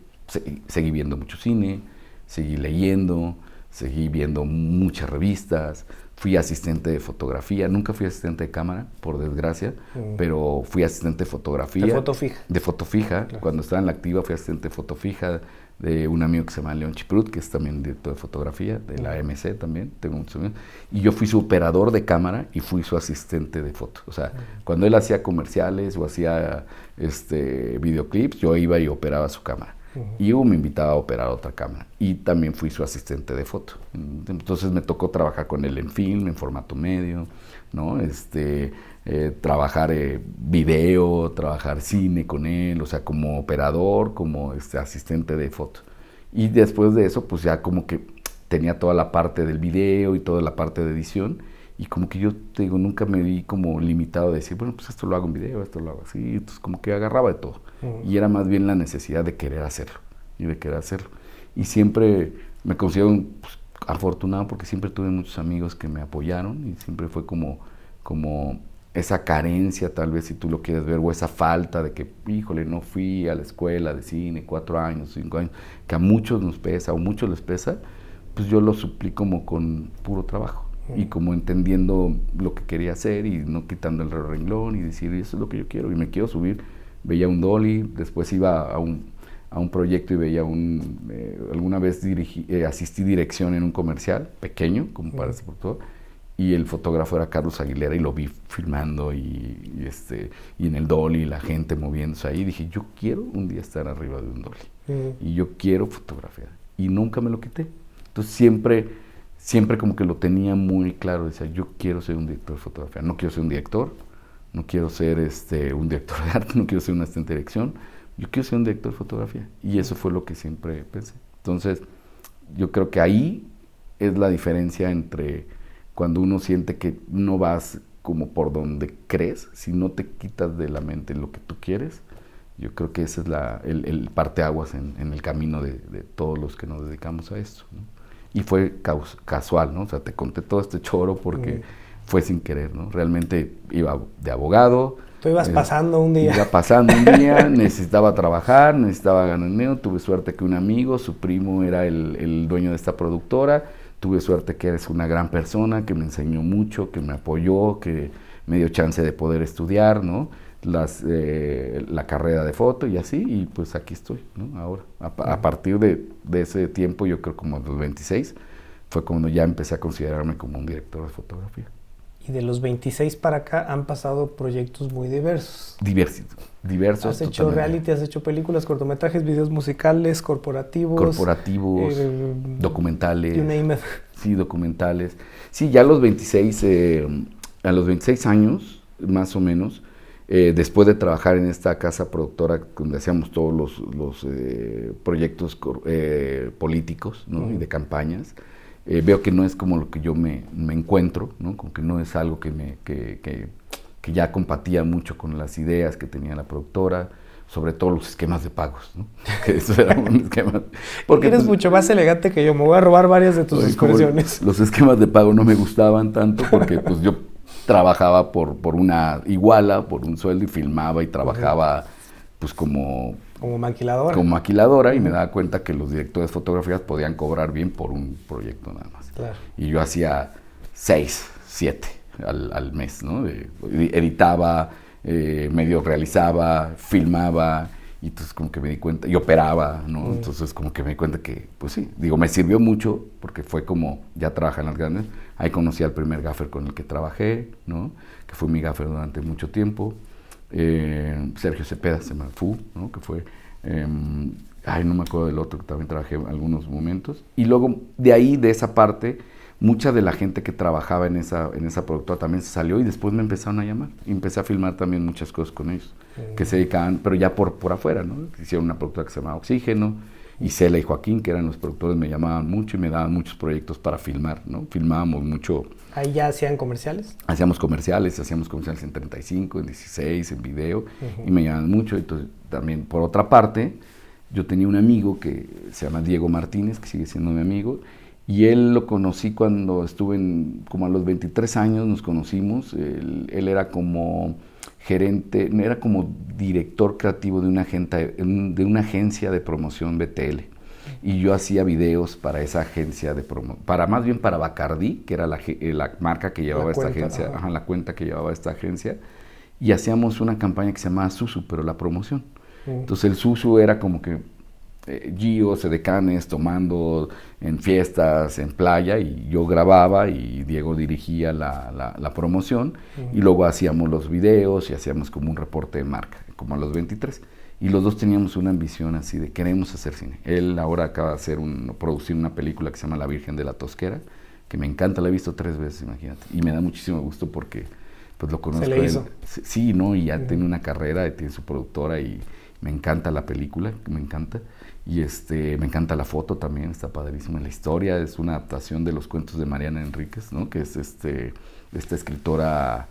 seguí viendo mucho cine, seguí leyendo, seguí viendo muchas revistas, fui asistente de fotografía, nunca fui asistente de cámara, por desgracia, pero fui asistente de fotografía. ¿De foto fija? De foto fija, claro. Cuando estaba en la activa fui asistente de foto fija de un amigo que se llama León Chiprut, que es también director de fotografía, de la MC también, tengo muchos amigos, y yo fui su operador de cámara y fui su asistente de foto. O sea, cuando él hacía comerciales o hacía videoclips, yo iba y operaba su cámara. Y me invitaba a operar otra cámara y también fui su asistente de foto. Entonces me tocó trabajar con él en film, en formato medio, ¿no? Trabajar video, trabajar cine con él, o sea, como operador, como asistente de foto. Y después de eso, pues ya como que tenía toda la parte del video y toda la parte de edición. Y como que yo, te digo, nunca me vi como limitado a decir, bueno, pues esto lo hago en video, esto lo hago así. Entonces como que agarraba de todo. Y era más bien la necesidad de querer hacerlo. Y siempre me considero pues, afortunado porque siempre tuve muchos amigos que me apoyaron y siempre fue como esa carencia, tal vez si tú lo quieres ver, o esa falta de que, híjole, no fui a la escuela de cine 4 años, 5 años, que a muchos nos pesa o muchos les pesa, pues yo lo suplí como con puro trabajo. Y como entendiendo lo que quería hacer y no quitando el renglón y decir, eso es lo que yo quiero y me quiero subir. Veía un dolly, después iba a un proyecto y veía alguna vez asistí dirección en un comercial pequeño, como para ese productor, y el fotógrafo era Carlos Aguilera y lo vi filmando y en el dolly la gente moviéndose ahí. Dije, yo quiero un día estar arriba de un dolly y yo quiero fotografiar y nunca me lo quité. Entonces siempre como que lo tenía muy claro, decía, yo quiero ser un director de fotografía, no quiero ser un director, no quiero ser un director de arte, no quiero ser un asistente de dirección, yo quiero ser un director de fotografía. Y eso fue lo que siempre pensé. Entonces, yo creo que ahí es la diferencia entre cuando uno siente que no vas como por donde crees, si no te quitas de la mente lo que tú quieres. Yo creo que ese es el parteaguas en el camino de todos los que nos dedicamos a esto, ¿no? Y fue casual, ¿no? O sea, te conté todo este choro porque fue sin querer, ¿no? Realmente iba de abogado. Tú ibas pasando un día. Iba pasando un día, necesitaba trabajar, necesitaba ganar dinero. Tuve suerte que un amigo, su primo era el dueño de esta productora. Tuve suerte que eres una gran persona, que me enseñó mucho, que me apoyó, que me dio chance de poder estudiar, ¿no? La carrera de foto y así, y pues aquí estoy, ¿no? Ahora, a partir de ese tiempo, yo creo como a los 26, fue cuando ya empecé a considerarme como un director de fotografía. Y de los 26 para acá han pasado proyectos muy diversos. Diversos. Has hecho reality, has hecho películas, cortometrajes, videos musicales, corporativos. Documentales. You name it. Sí, documentales. Sí, ya a los 26 años, más o menos, Después de trabajar en esta casa productora donde hacíamos todos los proyectos políticos, ¿no? Y de campañas, veo que no es como lo que yo me encuentro, ¿no? Como que no es algo que ya compatía mucho con las ideas que tenía la productora, sobre todo los esquemas de pagos, ¿no? Que eso era un esquema. Porque eres mucho más elegante que yo, me voy a robar varias de tus expresiones. Los esquemas de pago no me gustaban tanto porque pues yo trabajaba por una iguala, por un sueldo, y filmaba y trabajaba pues como maquiladora. Como maquiladora, y me daba cuenta que los directores de fotografías podían cobrar bien por un proyecto nada más. Claro. Y yo hacía 6, 7 al mes, ¿no? Editaba, medio realizaba, filmaba, y entonces como que me di cuenta, y operaba, ¿no? Entonces como que me di cuenta que, pues sí, digo, me sirvió mucho, porque fue como, ya trabaja en las grandes, ahí conocí al primer gaffer con el que trabajé, ¿no? Que fue mi gaffer durante mucho tiempo, Sergio Cepeda, se me fue, ¿no? Que fue, no me acuerdo del otro, que también trabajé en algunos momentos, y luego de ahí, de esa parte, mucha de la gente que trabajaba en esa productora también se salió, y después me empezaron a llamar. Y empecé a filmar también muchas cosas con ellos, que se dedicaban, pero ya por afuera, ¿no? Hicieron una productora que se llamaba Oxígeno, y Cela y Joaquín, que eran los productores, me llamaban mucho y me daban muchos proyectos para filmar, ¿no? Filmábamos mucho. ¿Ahí ya hacían comerciales? Hacíamos comerciales en 35, en 16, en video, y me llamaban mucho. Entonces, también, por otra parte, yo tenía un amigo que se llama Diego Martínez, que sigue siendo mi amigo, y él lo conocí cuando estuve como a los 23 años, nos conocimos. Él era como gerente, era como director creativo de una agencia de promoción BTL. Y yo hacía videos para esa agencia de promoción, más bien para Bacardí, que era la marca que llevaba esta agencia, la cuenta que llevaba esta agencia, y hacíamos una campaña que se llamaba Susu, pero la promoción. Entonces el Susu era como que Gios, edecanes, tomando en fiestas, en playa, y yo grababa y Diego dirigía la promoción, y luego hacíamos los videos y hacíamos como un reporte de marca, como a los 23. Y los dos teníamos una ambición así de queremos hacer cine. Él ahora acaba de producir una película que se llama La Virgen de la Tosquera, que me encanta, la he visto 3 veces, imagínate, y me da muchísimo gusto porque pues lo conozco. ¿Se le hizo? Sí, ¿no? Y ya tiene una carrera, y tiene su productora, y me encanta la película, me encanta. Y me encanta la foto también, está padrísima. La historia es una adaptación de los cuentos de Mariana Enríquez, ¿no? Que es esta escritora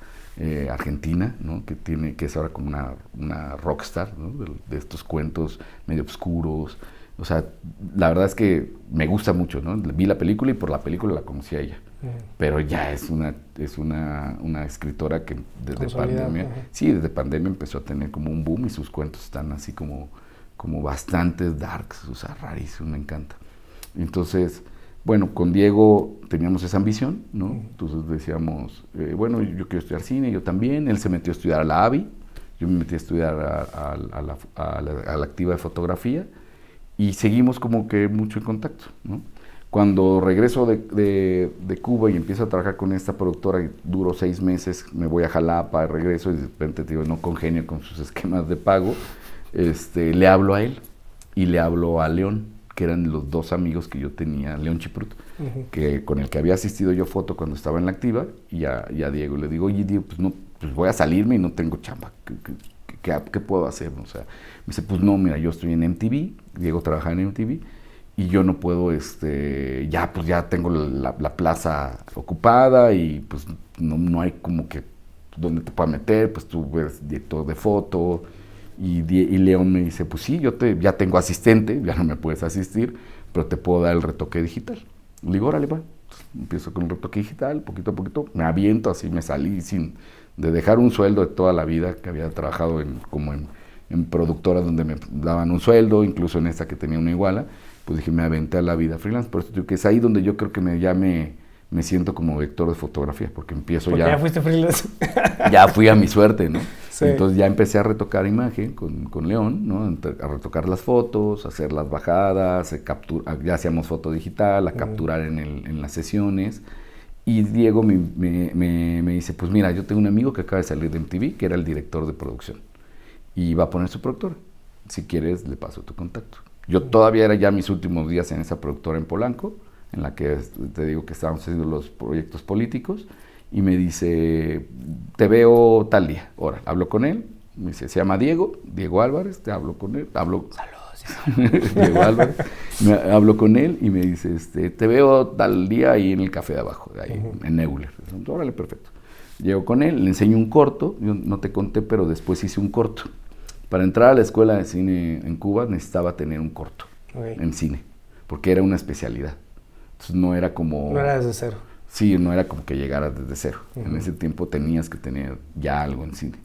argentina, ¿no? Que es ahora como una rockstar, ¿no? De estos cuentos medio oscuros. O sea, la verdad es que me gusta mucho, ¿no? Vi la película y por la película la conocí a ella. Pero ya es una escritora que desde pandemia, desde pandemia empezó a tener como un boom, y sus cuentos están así como bastantes darks, o sea, rarísimos, me encanta. Entonces, bueno, con Diego teníamos esa ambición, ¿no? Entonces decíamos, bueno, yo quiero estudiar cine, yo también. Él se metió a estudiar a la AVI, yo me metí a estudiar a la activa de fotografía, y seguimos como que mucho en contacto, ¿no? Cuando regreso de Cuba y empiezo a trabajar con esta productora, y duro 6 meses, me voy a Jalapa, regreso, y de repente digo, no congenio con sus esquemas de pago. Le hablo a él y le hablo a León, que eran los 2 amigos que yo tenía, León Chiprut, con el que había asistido yo foto cuando estaba en la activa, y a Diego le digo, oye Diego, pues voy a salirme y no tengo chamba, ¿qué puedo hacer? O sea, me dice, pues no, mira, yo estoy en MTV, Diego trabaja en MTV, y yo no puedo, ya tengo la plaza ocupada, y pues no hay como que donde te pueda meter, pues tú eres director de foto. Y León me dice, pues sí, ya tengo asistente, ya no me puedes asistir, pero te puedo dar el retoque digital. Le digo, órale, va. Empiezo con el retoque digital, poquito a poquito, me aviento, así me salí de dejar un sueldo de toda la vida, que había trabajado en productoras donde me daban un sueldo, incluso en esta que tenía una iguala, pues dije, me aventé a la vida freelance. Por eso digo que es ahí donde yo creo que me siento como vector de fotografía, porque ya fuiste freelance. Ya fui a mi suerte, ¿no? Sí. Entonces ya empecé a retocar imagen con León, ¿no? A retocar las fotos, a hacer las bajadas, ya hacíamos foto digital, a capturar en las sesiones. Y Diego me dice, pues mira, yo tengo un amigo que acaba de salir de MTV, que era el director de producción, y va a poner su productora. Si quieres, le paso tu contacto. Yo todavía era ya mis últimos días en esa productora en Polanco, en la que te digo que estábamos haciendo los proyectos políticos, y me dice, te veo tal día. Ahora, hablo con él, me dice, se llama Diego Álvarez, te hablo con él, Saludos. Diego Álvarez, hablo con él y me dice, te veo tal día ahí en el café de abajo, ahí, en Neuler. Órale, perfecto. Llego con él, le enseño un corto, yo no te conté, pero después hice un corto. Para entrar a la escuela de cine en Cuba necesitaba tener un corto en cine, porque era una especialidad. Entonces no era como... No era desde cero. Sí, no era como que llegaras desde cero. En ese tiempo tenías que tener ya algo en cine.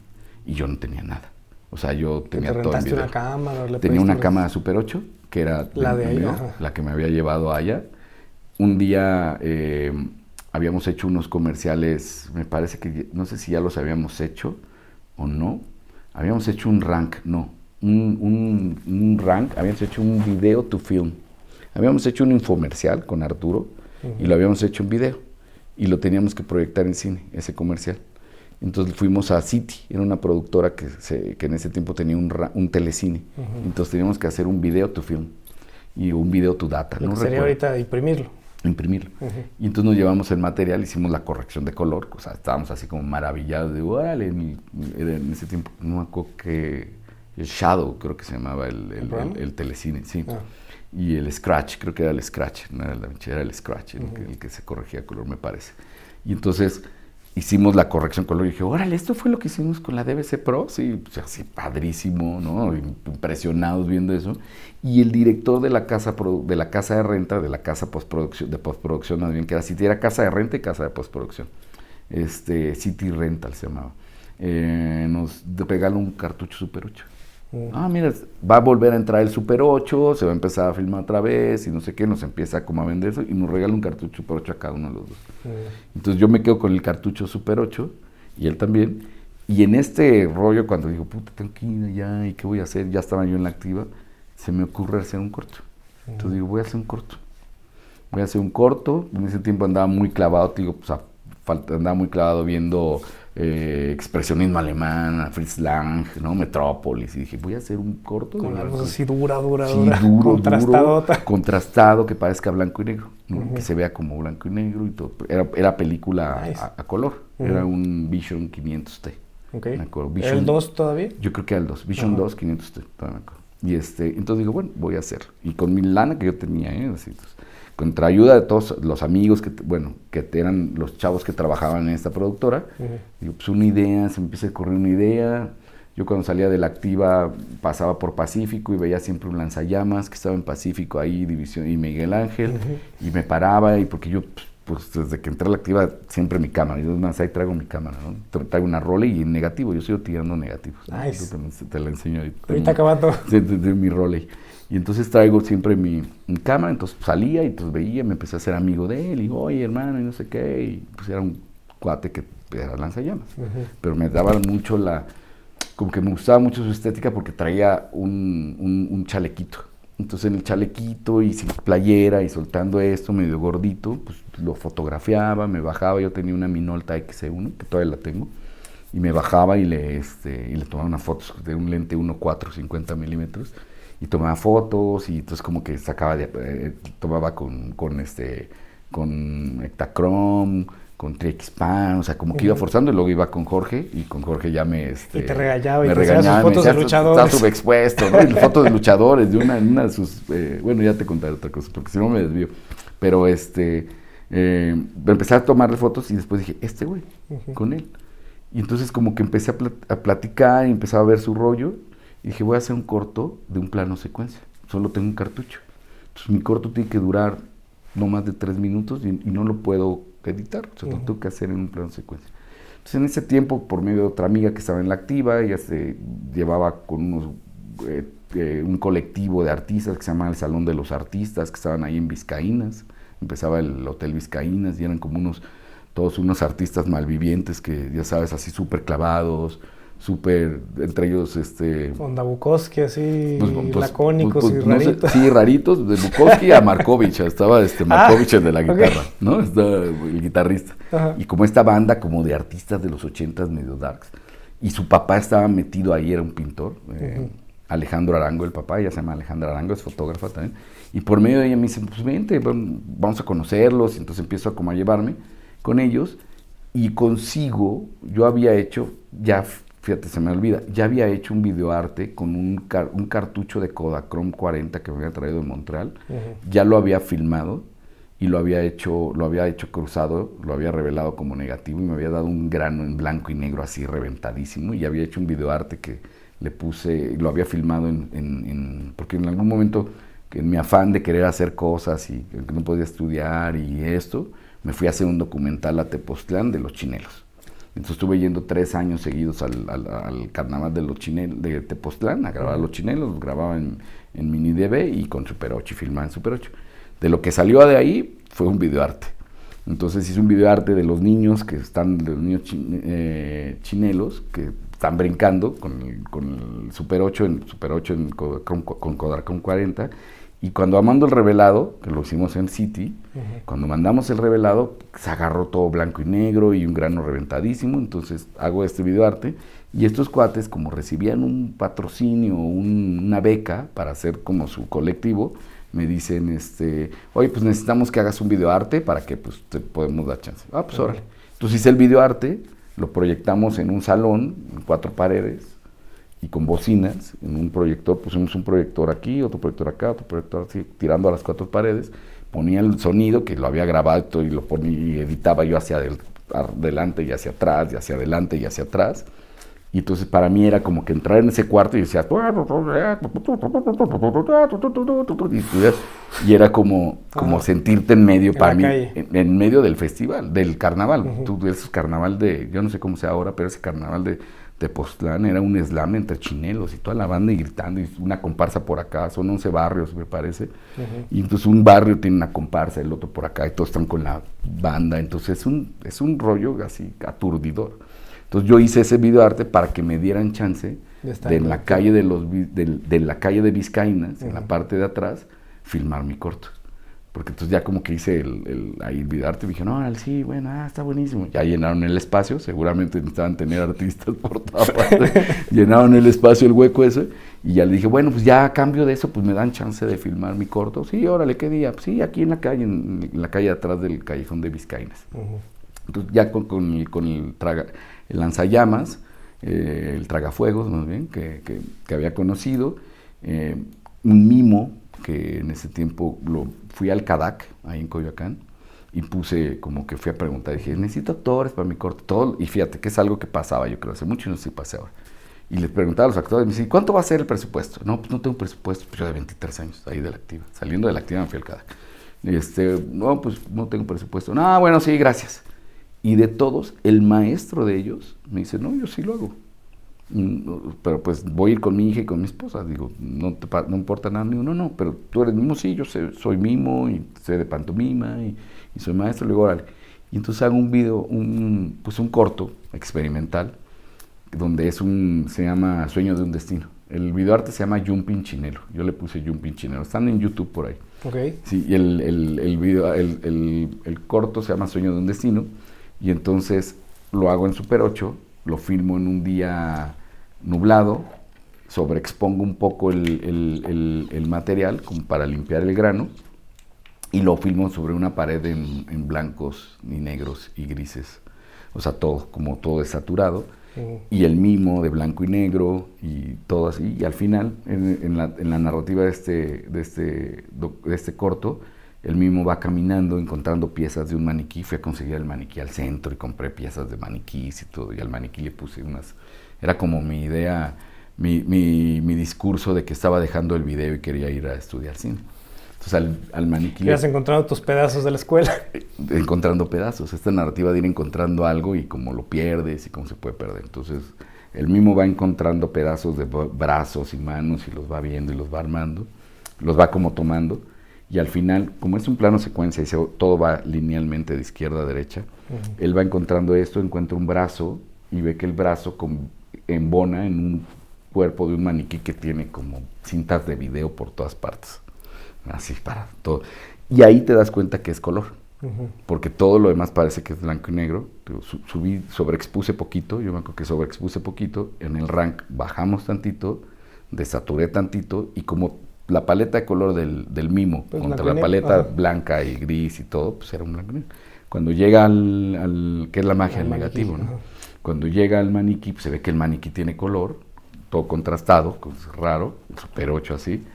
Y yo no tenía nada. O sea, yo tenía todo en video. Una cámara? Tenía una cámara Super 8, que era la de ahí, la que me había llevado allá. Un día habíamos hecho unos comerciales, me parece que, no sé si ya los habíamos hecho o no. Habíamos hecho un rank, no. Un rank, habíamos hecho un video to film. Habíamos hecho un infomercial con Arturo y lo habíamos hecho en video. Y lo teníamos que proyectar en cine, ese comercial. Entonces fuimos a City, era una productora que en ese tiempo tenía un telecine. Entonces teníamos que hacer un video to film y un video to data. Lo que sería ahorita imprimirlo. Y entonces nos llevamos el material, hicimos la corrección de color, o sea, estábamos así como maravillados de, órale, en ese tiempo, no me acuerdo que, el Shadow creo que se llamaba el telecine, sí. Y el Scratch, creo que era el Scratch, no era el DaVinci, era el Scratch, el que se corregía de color, me parece. Y entonces hicimos la corrección de color y dije, órale, esto fue lo que hicimos con la DVC Pro, sí, pues así padrísimo, ¿no? Impresionados viendo eso. Y el director de la casa de renta, de la casa de postproducción más bien, que era City, era casa de renta y casa de postproducción. City Rental se llamaba. Nos regaló un cartucho Super 8. Mira, va a volver a entrar el Super 8, se va a empezar a filmar otra vez y no sé qué, nos empieza como a vender eso y nos regala un cartucho Super 8 a cada uno de los dos. Entonces yo me quedo con el cartucho Super 8 y él también. Y en este rollo, cuando digo, puta, tengo que ir allá y qué voy a hacer, ya estaba yo en la activa, se me ocurre hacer un corto. Entonces digo, voy a hacer un corto. En ese tiempo andaba muy clavado, digo, pues andaba muy clavado viendo expresionismo alemán, Fritz Lang, ¿no? Metrópolis, y dije, voy a hacer un corto. Con la luz así dura, contrastado, que parezca blanco y negro, ¿no? Que se vea como blanco y negro y todo. Era película a color, era un Vision 500T. Okay. ¿Era el 2 todavía? Yo creo que era el 2, Vision 2 500T, todavía me acuerdo. Y entonces digo, bueno, voy a hacer. Y con mi lana que yo tenía, así, entonces, contra ayuda de todos los amigos que eran los chavos que trabajaban en esta productora, digo, pues una idea, se me empieza a correr una idea. Yo cuando salía de la activa pasaba por Pacífico y veía siempre un lanzallamas que estaba en Pacífico ahí, División y Miguel Ángel, y me paraba, y porque yo, pues desde que entré a la activa, siempre mi cámara, y más ahí traigo mi cámara, ¿no? Traigo una Rolei y en negativo, yo sigo tirando negativos. Nice. Te la enseño ahí. Ahorita acabando. De mi Rolei. Y entonces traigo siempre mi cámara, entonces salía y entonces veía, me empecé a hacer amigo de él, y digo, oye hermano, y no sé qué, y pues era un cuate que era lanzallamas. Pero me daba mucho como que me gustaba mucho su estética porque traía un chalequito. Entonces en el chalequito y sin playera y soltando esto, medio gordito, pues lo fotografiaba, me bajaba, yo tenía una Minolta XC1, que todavía la tengo, y me bajaba y le tomaba unas fotos de un lente 1.4, 50 milímetros, y tomaba fotos, y entonces como que tomaba con Ektachrome, con Tri-X-Pan, o sea, como que iba forzando, y luego iba con Jorge, y con Jorge ya y te regañaba, me y te regañaba, sus fotos de luchadores. Está subexpuesto, ¿no? Y fotos de luchadores, de una de sus, bueno, ya te contaré otra cosa, porque si no me desvío, pero empecé a tomarle fotos, y después dije, güey, con él, y entonces como que empecé a platicar, y empezaba a ver su rollo, y dije, voy a hacer un corto de un plano secuencia, solo tengo un cartucho, entonces mi corto tiene que durar no más de 3 minutos, y no lo puedo editar, o sea, lo tengo que hacer en un plano secuencia. Entonces en ese tiempo, por medio de otra amiga que estaba en la activa, ella se llevaba con un colectivo de artistas que se llamaba el Salón de los Artistas, que estaban ahí en Vizcaínas, empezaba el Hotel Vizcaínas, y eran como todos unos artistas malvivientes que, ya sabes, así súper clavados, súper, entre ellos, Onda Bukowski, así, lacónicos y raritos. No sé, sí, raritos, de Bukowski a Markovich, estaba Markovich el de la guitarra, ¿no? Estaba el guitarrista. Ajá. Y como esta banda como de artistas de los 80s medio darks, y su papá estaba metido ahí, era un pintor, Alejandro Arango, el papá, ella se llama Alejandra Arango, es fotógrafa también, y por medio de ella me dice, pues vente, vamos a conocerlos, y entonces empiezo a llevarme con ellos, y consigo, yo había hecho, ya, fíjate, se me olvida, ya había hecho un videoarte con un cartucho de Kodachrome 40 que me había traído de Montreal, ya lo había filmado y lo había hecho cruzado, lo había revelado como negativo y me había dado un grano en blanco y negro así reventadísimo, y había hecho un videoarte que le puse, lo había filmado porque en algún momento, en mi afán de querer hacer cosas y que no podía estudiar y esto, me fui a hacer un documental a Tepoztlán de los chinelos. Entonces estuve yendo 3 años seguidos al carnaval de los chinelos de Tepoztlán a grabar los chinelos, grababa en mini DV y con Super 8 y filmaba en Super 8. De lo que salió de ahí fue un videoarte. Entonces hice un videoarte de los niños que están, de los niños chinelos que están brincando con el Super 8 con Kodachrome 40. Y cuando mando el revelado, que lo hicimos en City, cuando mandamos el revelado, se agarró todo blanco y negro y un grano reventadísimo. Entonces hago este videoarte y estos cuates, como recibían un patrocinio, una beca para hacer como su colectivo, me dicen, oye, pues necesitamos que hagas un videoarte para que pues te podemos dar chance. Ah, pues órale. Entonces hice el videoarte, lo proyectamos en un salón, en 4 paredes, y con bocinas, en un proyector, pusimos un proyector aquí, otro proyector acá, otro proyector así, tirando a las 4 paredes, ponía el sonido, que lo había grabado y lo ponía y editaba yo hacia adelante y hacia atrás, y hacia adelante y hacia atrás, y entonces para mí era como que entrar en ese cuarto y decía, y era como sentirte en medio, para mí, en medio del festival, del carnaval, esos carnaval yo no sé cómo sea ahora, pero ese carnaval de Tepoztlán era un slam entre chinelos y toda la banda y gritando, y una comparsa por acá, son 11 barrios me parece, y entonces un barrio tiene una comparsa, el otro por acá, y todos están con la banda, entonces es un rollo así aturdidor. Entonces yo hice ese videoarte para que me dieran chance de en la calle de la calle de Vizcaínas, en la parte de atrás, filmar mi corto. Porque entonces ya como que hice ahí el videoarte y dije, no, sí, bueno, está buenísimo. Ya llenaron el espacio, seguramente necesitaban tener artistas por toda parte. Llenaron el espacio, el hueco ese, y ya le dije, bueno, pues ya a cambio de eso, pues me dan chance de filmar mi corto. Sí, órale, ¿qué día? Pues sí, aquí en la calle atrás del callejón de Vizcaínas. Entonces ya con el lanzallamas, el tragafuegos más bien, que había conocido, un mimo que en ese tiempo fui al CADAC, ahí en Coyoacán, y puse como que fui a preguntar, dije, necesito actores para mi corto, todo, y fíjate que es algo que pasaba, yo creo, hace mucho y no sé si pasa ahora. Y les preguntaba a los actores, me decían, ¿cuánto va a ser el presupuesto? No, pues no tengo presupuesto, pues yo de 23 años, ahí de la activa, saliendo de la activa me fui al CADAC. No, pues no tengo presupuesto. No, bueno, sí, gracias. Y de todos, el maestro de ellos me dice, no, yo sí lo hago. Pero pues voy a ir con mi hija y con mi esposa. Digo, no importa nada. Digo, no, pero tú eres mimo, sí, yo soy mimo y sé de pantomima y soy maestro. Le digo, órale. Y entonces hago un video, pues un corto experimental, donde se llama Sueño de un Destino. El videoarte se llama Jumping Chinelo. Yo le puse Jumping Chinelo. Están en YouTube por ahí. Okay. Sí, y el corto se llama Sueño de un Destino. Y entonces lo hago en Super 8, lo filmo en un día nublado, sobreexpongo un poco el material como para limpiar el grano, y lo filmo sobre una pared en blancos y negros y grises, o sea, todo desaturado, y el mimo de blanco y negro y todo así, y al final, en la narrativa de este corto, el mimo va caminando, encontrando piezas de un maniquí. Fui a conseguir el maniquí al centro y compré piezas de maniquís y todo. Y al maniquí le puse era como mi idea, mi discurso de que estaba dejando el video y quería ir a estudiar cine. Entonces al maniquí... ¿Y has encontrado tus pedazos de la escuela? Encontrando pedazos. Esta narrativa de ir encontrando algo y cómo lo pierdes y cómo se puede perder. Entonces el mimo va encontrando pedazos de brazos y manos y los va viendo y los va armando. Los va como tomando. Y al final, como es un plano secuencia y todo va linealmente de izquierda a derecha, él va encontrando esto, encuentra un brazo y ve que el brazo embona en un cuerpo de un maniquí que tiene como cintas de video por todas partes. Así para todo. Y ahí te das cuenta que es color, porque todo lo demás parece que es blanco y negro. Sobreexpuse poquito, yo me acuerdo que sobreexpuse poquito, en el rank bajamos tantito, desaturé tantito, y como la paleta de color del mimo pues contra la paleta blanca y gris y todo, pues era un blanco y negro. Cuando llega que es la magia del negativo, maniquí, ¿no? ajá. Cuando llega al maniquí, pues se ve que el maniquí tiene color, todo contrastado, es raro, Super 8 así,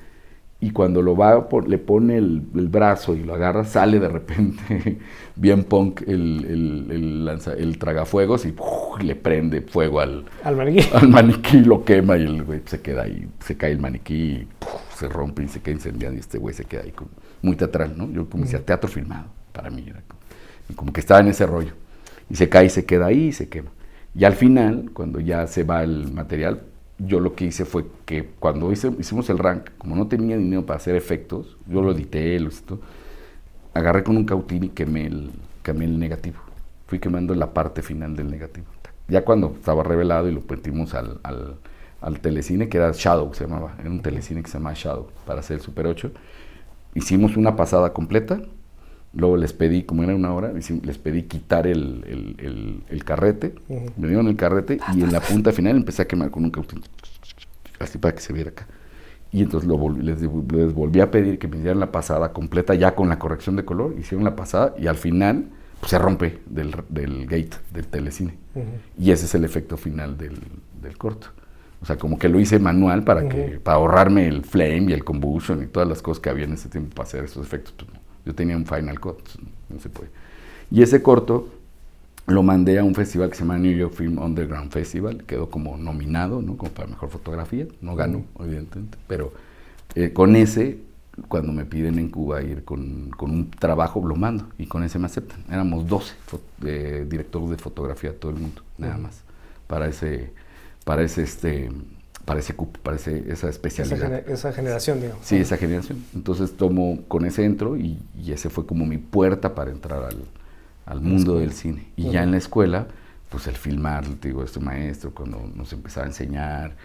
y cuando le pone el brazo y lo agarra, sale de repente bien punk el tragafuegos y le prende fuego Al maniquí. al maniquí, lo quema y el güey se queda ahí, se cae el maniquí y se rompe y se queda incendiado y este güey se queda ahí muy teatral, ¿no? Yo como decía, teatro filmado, para mí era como que estaba en ese rollo. Y se cae y se queda ahí y se quema. Y al final, cuando ya se va el material, yo lo que hice fue que cuando hicimos el rank, como no tenía dinero para hacer efectos, yo lo edité, agarré con un cautín y quemé el negativo. Fui quemando la parte final del negativo. Ya cuando estaba revelado y lo metimos al telecine, que era Shadow, se llamaba, era un telecine que se llamaba Shadow, para hacer el Super 8. Hicimos una pasada completa, luego les pedí, como era una hora, les pedí quitar el carrete, me dieron el carrete y en la punta final empecé a quemar con un cautín, así para que se viera acá. Y entonces les volví a pedir que me hicieran la pasada completa ya con la corrección de color, hicieron la pasada y al final pues, se rompe del gate del telecine. Y ese es el efecto final del corto. O sea, como que lo hice manual para ahorrarme el flame y el combustion y todas las cosas que había en ese tiempo para hacer esos efectos. Pues, yo tenía un Final Cut, no se puede. Y ese corto lo mandé a un festival que se llama New York Film Underground Festival, quedó como nominado, ¿no? Como para mejor fotografía, no ganó, evidentemente, pero con ese, cuando me piden en Cuba ir con un trabajo, lo mando, y con ese me aceptan. Éramos 12 directores de fotografía de todo el mundo, nada más, para esa especialidad. Esa generación, digamos. Sí, esa generación. Entonces con ese entro y ese fue como mi puerta para entrar al mundo del cine. Y ya en la escuela, pues el filmar, te digo, maestro, cuando nos empezaba a enseñar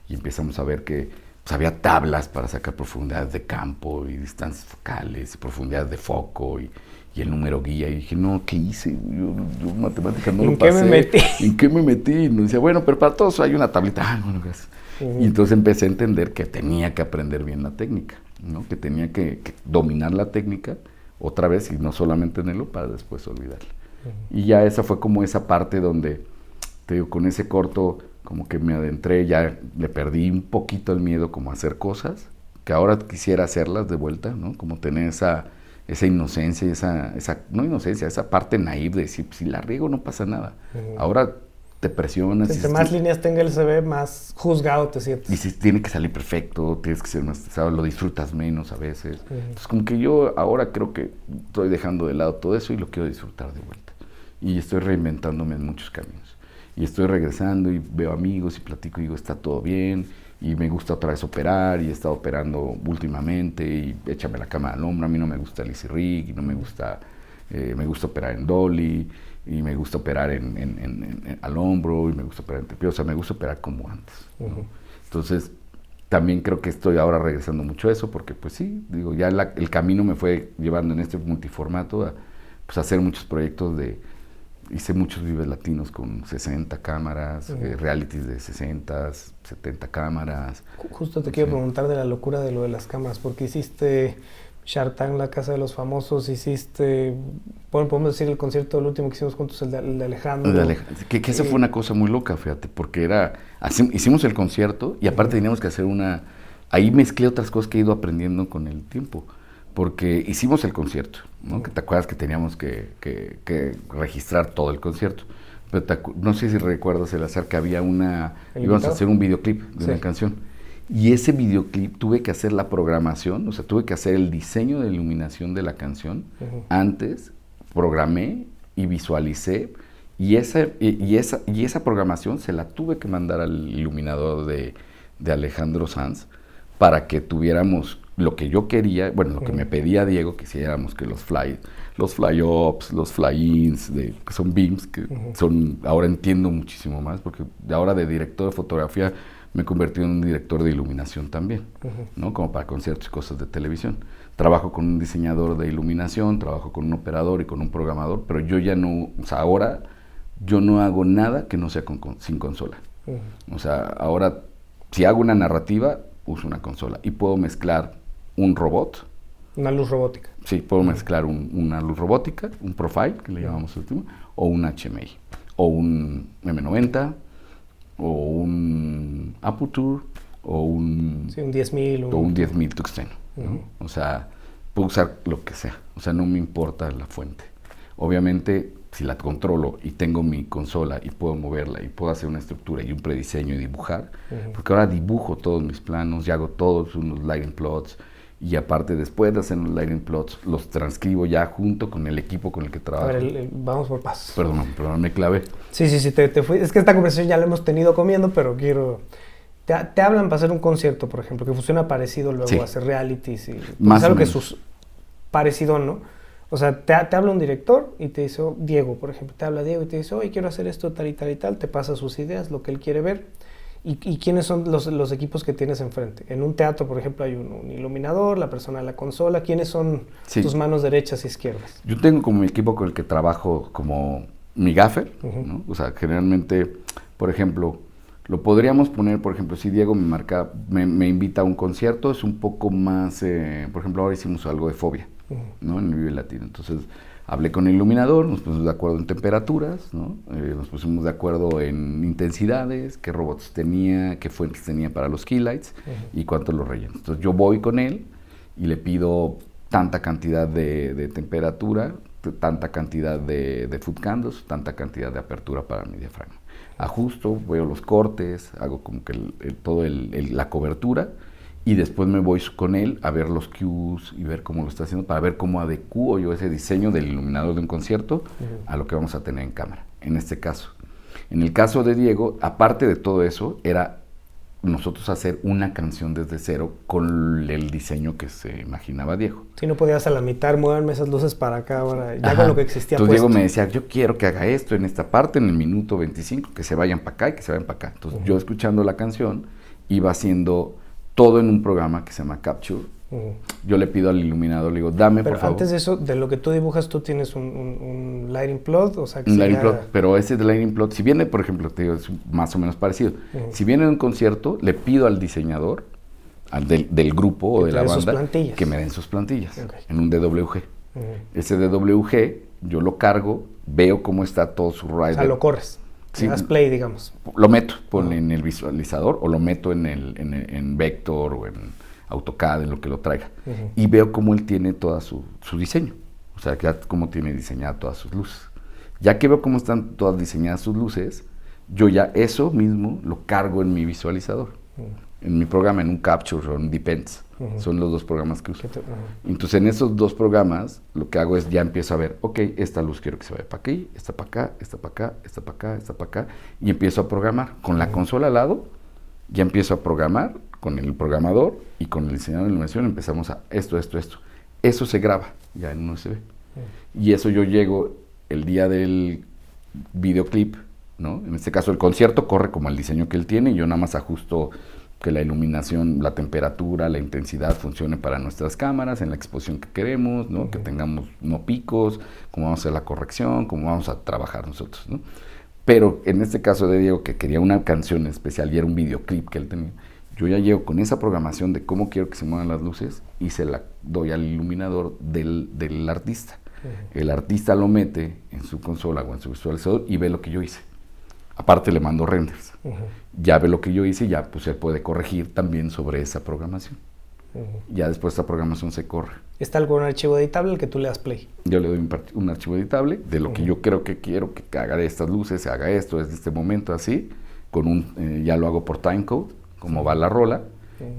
y empezamos a ver que pues, había tablas para sacar profundidades de campo y distancias focales, y profundidades de foco y el número guía. Y dije, no, ¿qué hice? Yo matemáticas no lo pasé. ¿En qué me metí? ¿En qué me metí? Y nos decía, bueno, pero para todos hay una tablita. Ah, bueno, gracias. Y entonces empecé a entender que tenía que aprender bien la técnica, ¿no? Que tenía que dominar la técnica otra vez y no solamente tenerlo para después olvidarla. Y ya esa fue como esa parte donde, te digo, con ese corto como que me adentré, ya le perdí un poquito el miedo como a hacer cosas, que ahora quisiera hacerlas de vuelta, ¿no? Como tener esa inocencia, no inocencia, esa parte naive de decir, si la riego no pasa nada. Ahora te presionas. Entre más líneas tenga el CV, más juzgado te sientes. Y si tiene que salir perfecto, tienes que ser más, ¿sabes? Lo disfrutas menos a veces. Entonces como que yo ahora creo que estoy dejando de lado todo eso y lo quiero disfrutar de vuelta. Y estoy reinventándome en muchos caminos. Y estoy regresando y veo amigos y platico y digo, está todo bien. Y me gusta otra vez operar y he estado operando últimamente y échame la cama al hombro. A mí no me gusta el easy rig y no me gusta operar en dolly. Y me gusta operar al hombro, y me gusta operar en tripio, o sea, me gusta operar como antes, ¿no? Entonces, también creo que estoy ahora regresando mucho a eso, porque pues sí, digo, ya el camino me fue llevando en este multiformato a pues, hacer muchos proyectos hice muchos Vives Latinos con 60 cámaras, realities de 60, 70 cámaras. Justo te quiero preguntar de la locura de lo de las cámaras, porque hiciste Shark Tank, La Casa de los Famosos, hiciste, bueno, podemos decir el concierto del último que hicimos juntos, el de Alejandro. Que esa fue una cosa muy loca, fíjate, porque hicimos el concierto y aparte teníamos que hacer ahí mezclé otras cosas que he ido aprendiendo con el tiempo, porque hicimos el concierto, ¿no? Que te acuerdas que teníamos que registrar todo el concierto, pero no sé si recuerdas, Eleazar, que íbamos a hacer un videoclip de una canción. Y ese videoclip tuve que hacer la programación, o sea, tuve que hacer el diseño de iluminación de la canción. Antes programé y visualicé, y esa programación se la tuve que mandar al iluminador de Alejandro Sanz para que tuviéramos lo que yo quería, bueno, lo que me pedía Diego, que hiciéramos que los fly-ups, los fly-ins, que son beams, que ahora entiendo muchísimo más, porque ahora de director de fotografía me he convertido en un director de iluminación también, ¿no? Como para conciertos y cosas de televisión. Trabajo con un diseñador de iluminación, trabajo con un operador y con un programador, pero yo ya no, o sea, ahora yo no hago nada que no sea sin consola. O sea, ahora si hago una narrativa, uso una consola y puedo mezclar un robot Una luz robótica. Sí, puedo mezclar una luz robótica, un profile, que le llamamos último, o un HMI, o un M90, o un Aputure, o un... Sí, un 10.000. O un 10.000 tuxteno, ¿no? O sea, puedo usar lo que sea. O sea, no me importa la fuente. Obviamente, si la controlo y tengo mi consola y puedo moverla y puedo hacer una estructura y un prediseño y dibujar, porque ahora dibujo todos mis planos y hago todos unos lighting plots, y aparte después de hacer los lighting plots los transcribo ya junto con el equipo con el que trabajo. A ver, vamos por pasos. Perdón, me clavé. Sí, te fui. Es que esta conversación ya la hemos tenido comiendo, pero quiero... Te hablan para hacer un concierto, por ejemplo, que funciona parecido luego a hacer realities. Y, más es algo o menos. Que es parecido, ¿no? O sea, te habla un director y te dice, Diego, por ejemplo, te habla Diego y te dice, oye, quiero hacer esto, tal y tal y tal, te pasa sus ideas, lo que él quiere ver. ¿Y quiénes son los equipos que tienes enfrente? En un teatro, por ejemplo, hay un iluminador, la persona de la consola. ¿Quiénes son tus manos derechas y izquierdas? Yo tengo como mi equipo con el que trabajo como mi gaffer, ¿no? O sea, generalmente, por ejemplo, lo podríamos poner, por ejemplo, si Diego me invita a un concierto, es un poco más, por ejemplo, ahora hicimos algo de fobia, ¿no? En el Vive Latino. Entonces, hablé con el iluminador, nos pusimos de acuerdo en temperaturas, ¿no? Nos pusimos de acuerdo en intensidades, qué robots tenía, qué fuentes tenía para los keylights y cuántos los rellenos. Entonces yo voy con él y le pido tanta cantidad de temperatura, tanta cantidad de foot candles, tanta cantidad de apertura para mi diafragma. Ajusto, veo los cortes, hago como que la cobertura, y después me voy con él a ver los cues y ver cómo lo está haciendo, para ver cómo adecuo yo ese diseño del iluminador de un concierto a lo que vamos a tener en cámara, en este caso. En el caso de Diego, aparte de todo eso, era nosotros hacer una canción desde cero con el diseño que se imaginaba Diego. Si no podías a la mitad, mueverme esas luces para acá ahora, ya con lo que existía. Entonces Diego me decía, yo quiero que haga esto en esta parte, en el minuto 25, que se vayan para acá y que se vayan para acá. Entonces yo escuchando la canción, iba haciendo todo en un programa que se llama Capture. Yo le pido al iluminador, le digo, dame por favor. Pero antes de eso, de lo que tú dibujas, tú tienes un lighting plot, o sea, que un lighting plot, pero ese de lighting plot, si viene, por ejemplo, te digo, es más o menos parecido. Si viene en un concierto, le pido al diseñador del grupo o de la banda que me den sus plantillas en un DWG. Ese DWG yo lo cargo, veo cómo está todo su rider. O sea, lo corres. Sí, das play, digamos. Lo meto en el visualizador o lo meto en Vector o en AutoCAD, en lo que lo traiga. Y veo cómo él tiene todo su diseño. O sea, cómo tiene diseñadas todas sus luces. Ya que veo cómo están todas diseñadas sus luces, yo ya eso mismo lo cargo en mi visualizador. En mi programa, en un Capture o en Depends. Son los dos programas que uso. Entonces, en esos dos programas, lo que hago es ya empiezo a ver, ok, esta luz quiero que se vaya para aquí, esta para acá, esta para acá, esta para acá, esta para acá, y empiezo a programar. Con la consola al lado, ya empiezo a programar con el programador y con el diseñador de iluminación empezamos a esto. Eso se graba ya en un USB. Y eso yo llego el día del videoclip, ¿no? En este caso el concierto corre como el diseño que él tiene y yo nada más ajusto que la iluminación, la temperatura, la intensidad funcione para nuestras cámaras en la exposición que queremos, ¿no? Que tengamos no picos, cómo vamos a hacer la corrección, cómo vamos a trabajar nosotros, ¿no? Pero en este caso de Diego, que quería una canción especial y era un videoclip que él tenía, yo ya llego con esa programación de cómo quiero que se muevan las luces y se la doy al iluminador del artista. El artista lo mete en su consola o en su visualizador y ve lo que yo hice. Aparte le mando renders. Ya ve lo que yo hice y ya pues él puede corregir también sobre esa programación. Ya después esa programación se corre. ¿Está algún archivo editable al que tú le das play? Yo le doy un archivo editable de lo que yo quiero que haga de estas luces, haga esto, desde este momento así, con ya lo hago por timecode, como va la rola,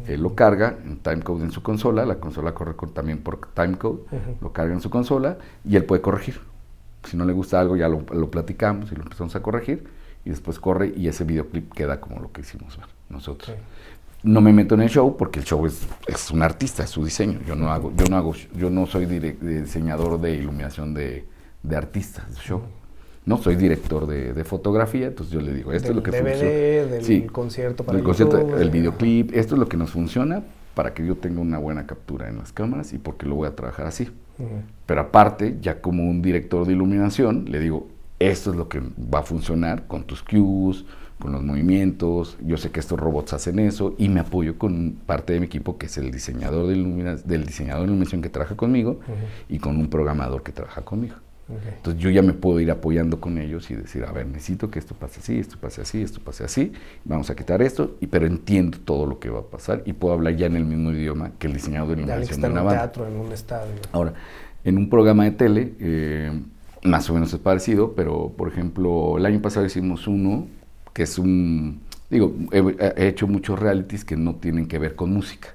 él lo carga en timecode en su consola, la consola corre también por timecode, lo carga en su consola y él puede corregir. Si no le gusta algo ya lo platicamos y lo empezamos a corregir y después corre y ese videoclip queda como lo que hicimos nosotros. No me meto en el show porque el show es un artista, es su diseño. Yo no soy diseñador de iluminación de artistas de show. No soy director de fotografía, entonces yo le digo, esto es lo que funciona. Del concierto para el concierto, el videoclip, esto es lo que nos funciona para que yo tenga una buena captura en las cámaras y porque lo voy a trabajar así. Pero aparte, ya como un director de iluminación, le digo, esto es lo que va a funcionar con tus cues, con los movimientos, yo sé que estos robots hacen eso y me apoyo con parte de mi equipo que es el diseñador del diseñador de iluminación que trabaja conmigo y con un programador que trabaja conmigo. Entonces yo ya me puedo ir apoyando con ellos y decir, a ver, necesito que esto pase así, esto pase así, esto pase así, vamos a quitar esto, pero entiendo todo lo que va a pasar y puedo hablar ya en el mismo idioma que el diseñador de iluminación de una banda. En un teatro, en un estadio. Ahora, en un programa de tele, más o menos es parecido, pero por ejemplo, el año pasado hicimos uno que es he hecho muchos realities que no tienen que ver con música,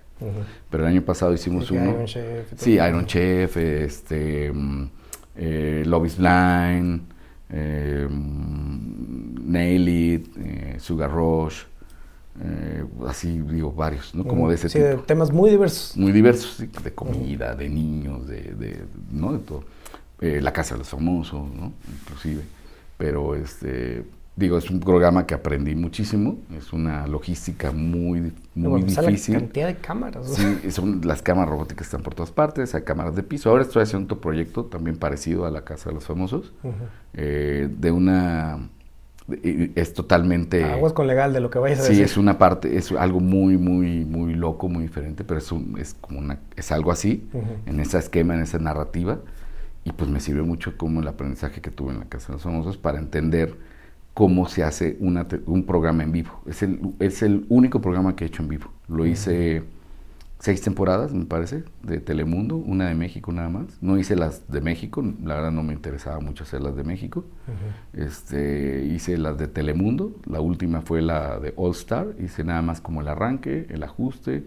pero el año pasado hicimos uno. Iron Chef. Sí, Iron Chef, Love is Blind, Nail It, Sugar Rush, así digo, varios, ¿no? Como de ese tipo. De temas muy diversos. Muy diversos, sí, de comida, de niños, ¿no? De todo. La Casa de los Famosos, ¿no? Inclusive. Pero es un programa que aprendí muchísimo, es una logística muy difícil. La cantidad de cámaras. Sí, las cámaras robóticas están por todas partes, hay cámaras de piso. Ahora estoy haciendo otro proyecto también parecido a La Casa de los Famosos, es totalmente... Aguas con legal de lo que vayas a decir. Sí, es una parte, es algo muy loco, muy diferente, pero es algo así, en ese esquema, en esa narrativa, y pues me sirve mucho como el aprendizaje que tuve en La Casa de los Famosos para entender cómo se hace un programa en vivo. Es el único programa que he hecho en vivo. Lo hice 6 temporadas, me parece, de Telemundo, una de México nada más. No hice las de México, la verdad no me interesaba mucho hacer las de México. Hice las de Telemundo, la última fue la de All Star, hice nada más como el arranque, el ajuste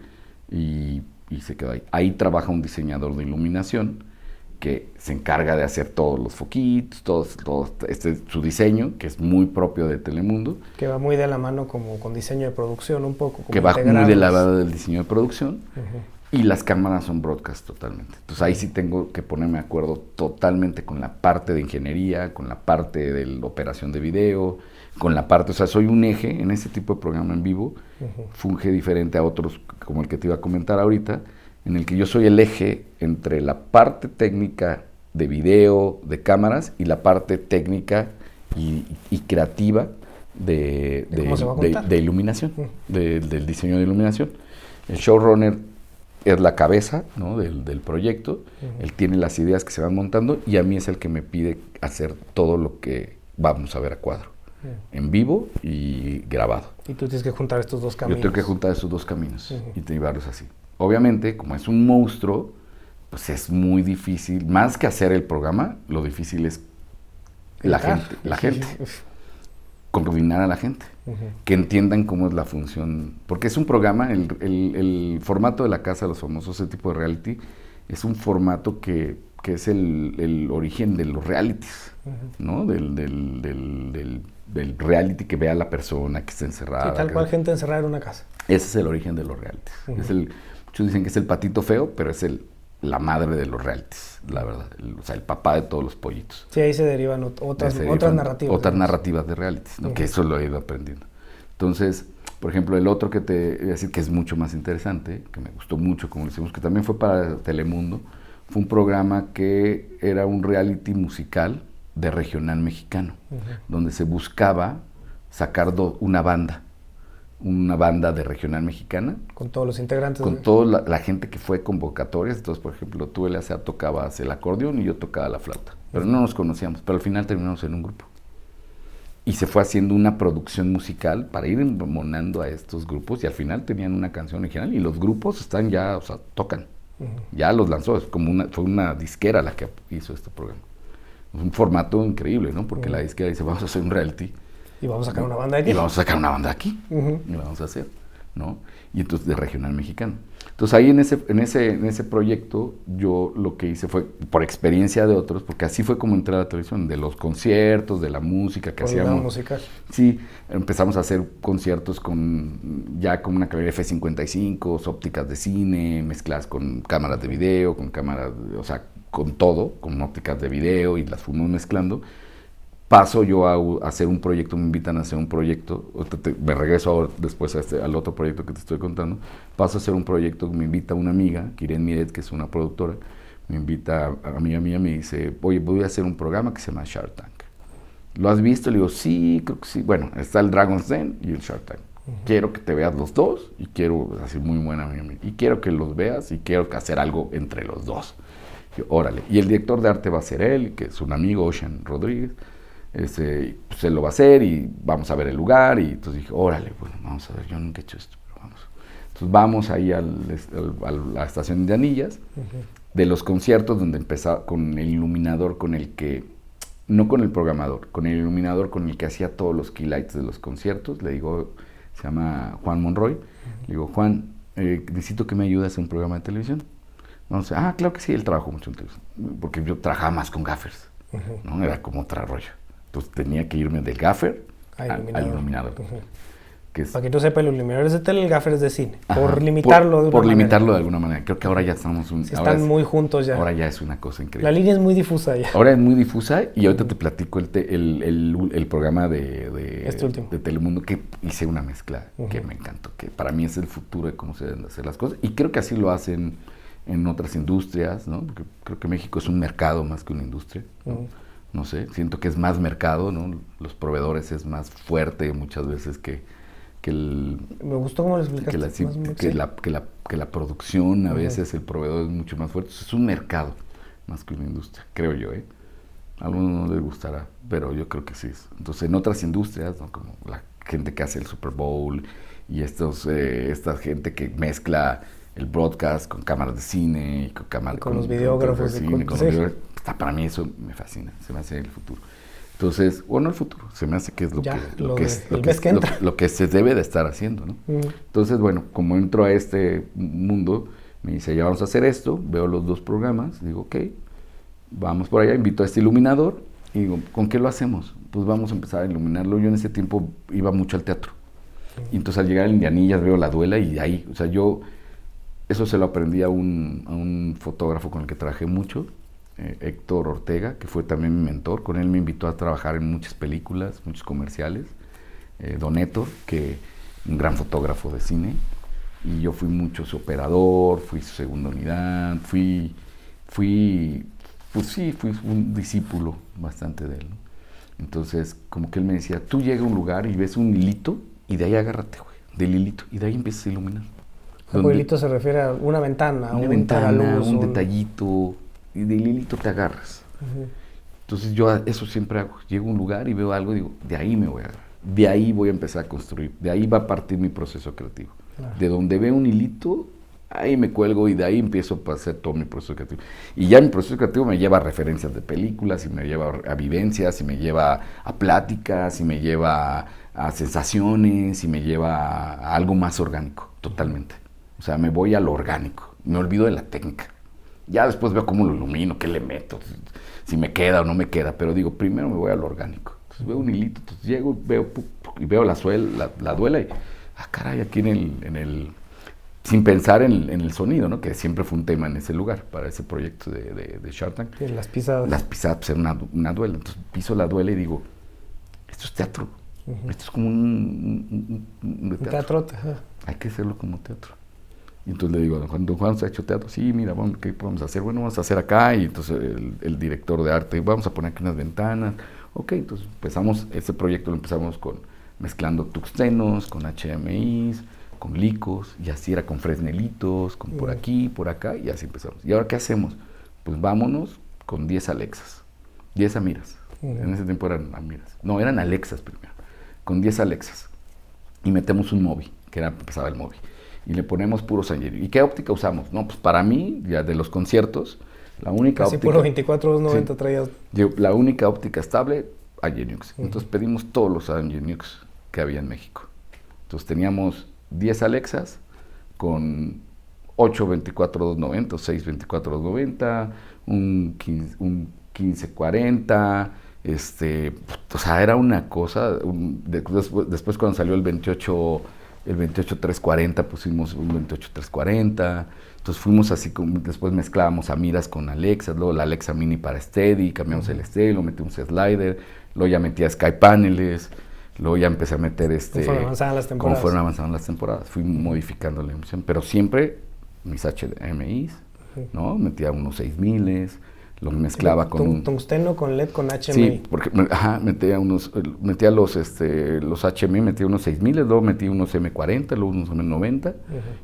y se quedó ahí. Ahí trabaja un diseñador de iluminación que se encarga de hacer todos los foquitos, su diseño, que es muy propio de Telemundo. Que va muy de la mano como con diseño de producción un poco. Que va muy de la mano del diseño de producción. Y las cámaras son broadcast totalmente. Entonces ahí sí tengo que ponerme de acuerdo totalmente con la parte de ingeniería, con la parte de la operación de video, con la parte, o sea, soy un eje en ese tipo de programa en vivo, funge diferente a otros como el que te iba a comentar ahorita, en el que yo soy el eje entre la parte técnica de video, de cámaras, y la parte técnica y creativa de iluminación, del diseño de iluminación. El showrunner es la cabeza, ¿no? del proyecto, él tiene las ideas que se van montando y a mí es el que me pide hacer todo lo que vamos a ver a cuadro, en vivo y grabado. Y tú tienes que juntar estos dos caminos. Yo tengo que juntar esos dos caminos y llevarlos así. Obviamente, como es un monstruo, pues es muy difícil, más que hacer el programa, lo difícil es la gente, coordinar a la gente, que entiendan cómo es la función, porque es un programa, el formato de La Casa de los Famosos, ese tipo de reality, es un formato que es el origen de los realities, ¿no? Del reality que vea a la persona que está encerrada. Sí, tal cual, gente encerrada en una casa. Ese es el origen de los realities. Muchos dicen que es el patito feo, pero es la madre de los realities, la verdad. El papá de todos los pollitos. Sí, ahí se derivan otras narrativas. Otras narrativas de realities, ¿no? Que eso lo he ido aprendiendo. Entonces, por ejemplo, el otro que te voy a decir que es mucho más interesante, que me gustó mucho como lo hicimos, que también fue para Telemundo, fue un programa que era un reality musical de regional mexicano, donde se buscaba sacar una banda de regional mexicana. Con todos los integrantes. Con toda la gente que fue convocatorias. Entonces, por ejemplo, tú, L.A., tocabas el acordeón y yo tocaba la flauta. Pero no nos conocíamos, pero al final terminamos en un grupo. Y se fue haciendo una producción musical para ir monando a estos grupos y al final tenían una canción original y los grupos están ya, o sea, tocan. Ya los lanzó, fue una disquera la que hizo este programa. Es un formato increíble, ¿no? Porque la disquera dice, vamos a hacer un reality. Y vamos a sacar una banda aquí. Y vamos a sacar una banda aquí. Y la vamos a hacer, ¿no? Y entonces de regional mexicano. Entonces ahí en ese proyecto yo lo que hice fue, por experiencia de otros, porque así fue como entré a la televisión, de los conciertos, de la música que hacíamos. Musical. Sí, empezamos a hacer conciertos con una calidad F55, ópticas de cine, mezcladas con cámaras de video, con cámaras, o sea, con todo, con ópticas de video y las fuimos mezclando. Paso yo a hacer un proyecto, me invitan a hacer un proyecto, me regreso ahora después al otro proyecto que te estoy contando, paso a hacer un proyecto, me invita una amiga, Kiren Miret, que es una productora, me invita a mí, me dice, oye, voy a hacer un programa que se llama Shark Tank. ¿Lo has visto? Le digo, sí, creo que sí. Bueno, está el Dragon's Den y el Shark Tank. Quiero que te veas los dos y quiero, así muy buena, y quiero que los veas y quiero hacer algo entre los dos. Yo, órale. Y el director de arte va a ser él, que es un amigo, Ocean Rodríguez. Pues él lo va a hacer y vamos a ver el lugar. Y entonces dije, órale, bueno, vamos a ver, yo nunca he hecho esto, pero vamos. Entonces vamos ahí a la estación de Anillas, de los conciertos donde empezaba con el iluminador con el que, no con el programador, con el iluminador con el que hacía todos los key lights de los conciertos. Le digo, se llama Juan Monroy. Le digo, Juan, necesito que me ayudes a un programa de televisión. Vamos a, claro que sí, él trabajó mucho en televisión, porque yo trabajaba más con gaffers, ¿no? Era como otro rollo. Entonces tenía que irme del gaffer al iluminador. Para que tú sepas, el iluminador es de tele, el gaffer es de cine. Por limitarlo de alguna manera. Creo que ahora ya estamos... están muy juntos ya. Ahora ya es una cosa increíble. La línea es muy difusa ya. Ahora es muy difusa y ahorita te platico el programa de Telemundo, que hice una mezcla que me encantó, que para mí es el futuro de cómo se deben hacer las cosas. Y creo que así lo hacen en otras industrias, ¿no? Porque creo que México es un mercado más que una industria, ¿no? No sé, siento que es más mercado, ¿no? Los proveedores es más fuerte muchas veces que me gustó cómo lo explicaste. Que la producción, a veces el proveedor es mucho más fuerte. Es un mercado más que una industria, creo yo, ¿eh? A algunos no les gustará, pero yo creo que sí es. Entonces, en otras industrias, ¿no? Como la gente que hace el Super Bowl y esta gente que mezcla el broadcast con cámaras de cine y con los videógrafos. Para mí eso me fascina, se me hace el futuro. Entonces, bueno, el futuro, se me hace que es lo que se debe de estar haciendo, ¿no? Entonces, bueno, como entro a este mundo, me dice, ya vamos a hacer esto, veo los dos programas, digo, ok, vamos por allá, invito a este iluminador y digo, ¿con qué lo hacemos? Pues vamos a empezar a iluminarlo. Yo en ese tiempo iba mucho al teatro. Y entonces al llegar al Indianillas veo La Duela y ahí, o sea, eso se lo aprendí a un fotógrafo con el que trabajé mucho, Héctor Ortega, que fue también mi mentor. Con él me invitó a trabajar en muchas películas, muchos comerciales. Don Héctor, que un gran fotógrafo de cine, y yo fui mucho su operador, fui su segunda unidad, fui un discípulo bastante de él, ¿no? Entonces, como que él me decía, tú llegas a un lugar y ves un hilito, y de ahí agárrate, güey, del hilito, y de ahí empiezas a iluminar. El hilito se refiere a una ventana, un detallito, y del hilito te agarras. Entonces yo eso siempre hago. Llego a un lugar y veo algo y digo, de ahí me voy a agarrar. De ahí voy a empezar a construir. De ahí va a partir mi proceso creativo. Claro. De donde veo un hilito, ahí me cuelgo y de ahí empiezo a hacer todo mi proceso creativo. Y ya mi proceso creativo me lleva a referencias de películas, y me lleva a vivencias, y me lleva a pláticas, y me lleva a sensaciones, y me lleva a algo más orgánico, totalmente. O sea, me voy a lo orgánico. Me olvido de la técnica. Ya después veo cómo lo ilumino, qué le meto, si me queda o no me queda, pero digo, primero me voy a lo orgánico. Entonces veo un hilito, entonces llego y veo la duela y, caray, aquí sin pensar en el sonido, ¿no? Que siempre fue un tema en ese lugar, para ese proyecto de Shark Tank. Sí, las pisadas. Las pisadas, pues era una duela. Entonces piso la duela y digo, esto es teatro. Esto es como un teatro. Hay que hacerlo como teatro. Y entonces le digo, don Juan, ¿se ha hecho teatro? Sí, mira, ¿qué podemos hacer? Bueno, vamos a hacer acá. Y entonces el director de arte, vamos a poner aquí unas ventanas. Ok, entonces ese proyecto lo empezamos mezclando tuxtenos, con HMIs, con licos, y así era con fresnelitos, con por aquí, por acá, y así empezamos. ¿Y ahora qué hacemos? Pues vámonos con 10 Alexas, 10 Amiras. En ese tiempo eran Amiras. No, eran Alexas primero. Con 10 Alexas. Y metemos un Mobi, que empezaba el Mobi. Y le ponemos puros Angenieux. ¿Y qué óptica usamos? No, pues para mí, ya de los conciertos, la única óptica... puro 24-290 traías. La única óptica estable, Angenieux. Entonces pedimos todos los Angenieux que había en México. Entonces teníamos 10 Alexas con 8 24-290, 6 24-290, un 15-40, o sea, era una cosa. Después cuando salió el 28-340, pusimos un 28-340. Entonces fuimos así, después mezclábamos Amiras con Alexas, luego la Alexa Mini para Steady, cambiamos el Steady, lo metimos slider, luego ya metía Sky Paneles, luego ya empecé a meter Conforme avanzaban las temporadas. Fui modificando la emisión, pero siempre mis HMIs, ¿no? Metía unos 6000, Lo mezclaba con un... Tungsteno con LED con HMI. Sí, porque metía los HMI, metía unos 6000, luego metía unos M40, luego unos M90,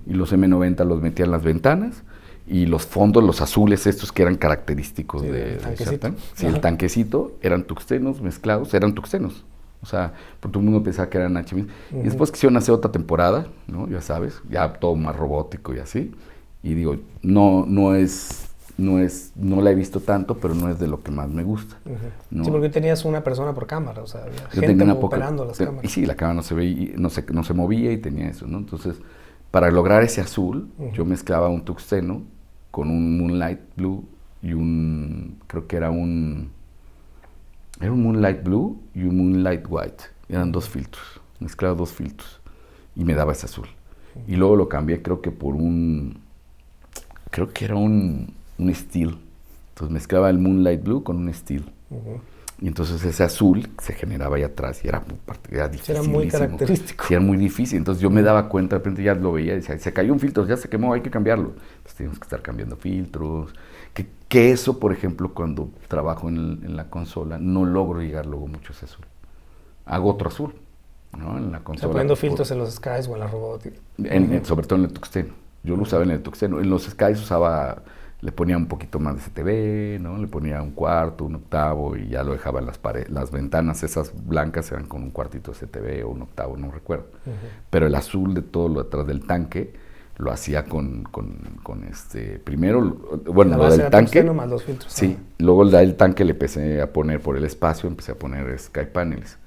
y los M90 los metía en las ventanas, y los fondos, los azules estos que eran característicos de Sharp. Sí, el tanquecito, eran tungstenos mezclados, eran tungstenos. O sea, por todo el mundo pensaba que eran HMI. Y después quisieron hacer otra temporada, ¿no? Ya sabes, ya todo más robótico y así. Y digo, no la he visto tanto, pero no es de lo que más me gusta. ¿No? Sí, porque tenías una persona por cámara, o sea, había yo gente operando las cámaras. Y sí, la cámara no se veía, no se movía y tenía eso, ¿no? Entonces, para lograr ese azul, yo mezclaba un tungsteno con un Moonlight Blue y creo que era un Moonlight Blue y un Moonlight White. Eran dos filtros, mezclaba dos filtros y me daba ese azul. Y luego lo cambié, creo que era un Steel. Entonces mezclaba el Moonlight Blue con un Steel. Y entonces ese azul se generaba ahí atrás y era difícil. Era muy característico. Sí, era muy difícil. Entonces yo me daba cuenta, de repente ya lo veía y decía, se cayó un filtro, ya se quemó, hay que cambiarlo. Entonces teníamos que estar cambiando filtros. Que eso, por ejemplo, cuando trabajo en la consola, no logro llegar luego mucho a ese azul. Hago otro azul, ¿no? En la consola. O sea, poniendo filtros en los Skies o en la robótica. Sobre todo en el tungsteno. Yo lo usaba en el tungsteno. En los Skies le ponía un poquito más de CTV, ¿no? Le ponía un cuarto, un octavo y ya lo dejaba en las ventanas esas blancas eran con un cuartito de CTV o un octavo, no recuerdo. Pero el azul de todo lo detrás del tanque lo hacía primero, bueno, lo del tanque. Más los filtros, sí, luego el tanque le empecé a poner por el espacio, empecé a poner Sky Panels.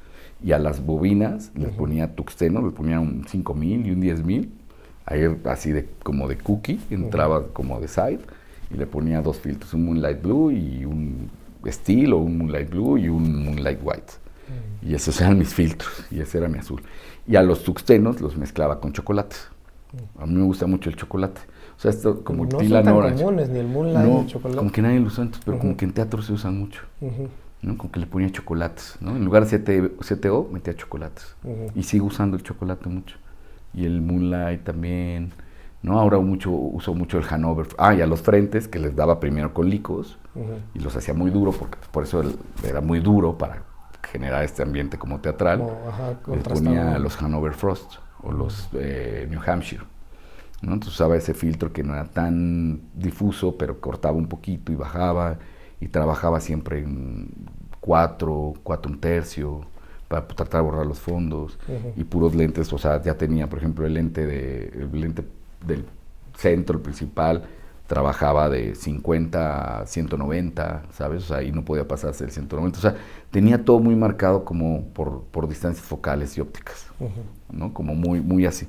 Y a las bobinas les ponía tungsteno, le ponía un 5000 y un 10000. Ahí así como de cookie, entraba como de side. Y le ponía dos filtros, un Moonlight Blue y un Steel o un Moonlight Blue y un Moonlight White. Y esos eran mis filtros y ese era mi azul. Y a los tungstenos los mezclaba con chocolate. A mí me gusta mucho el chocolate. O sea, esto como no son tan comunes, ni el Moonlight ni el chocolate. Como que nadie lo usa, pero como que en teatro se usan mucho. ¿No? Como que le ponía chocolates, ¿no? En lugar de CTO metía chocolates. Y sigo usando el chocolate mucho. Y el Moonlight también... ¿no? Ahora uso mucho el Hanover. Y a los frentes, que les daba primero con licos, y los hacía muy duro, porque por eso era muy duro para generar este ambiente como teatral. Les ponía los Hanover Frost, o los New Hampshire, ¿no? Entonces usaba ese filtro que no era tan difuso, pero cortaba un poquito y bajaba, y trabajaba siempre en 4 1/3, para tratar de borrar los fondos, y puros lentes. O sea, ya tenía, por ejemplo, el lente del centro, el principal, trabajaba de 50 a 190, ¿sabes? O sea, ahí no podía pasarse el 190. O sea, tenía todo muy marcado como por distancias focales y ópticas, ¿no? Como muy, muy así.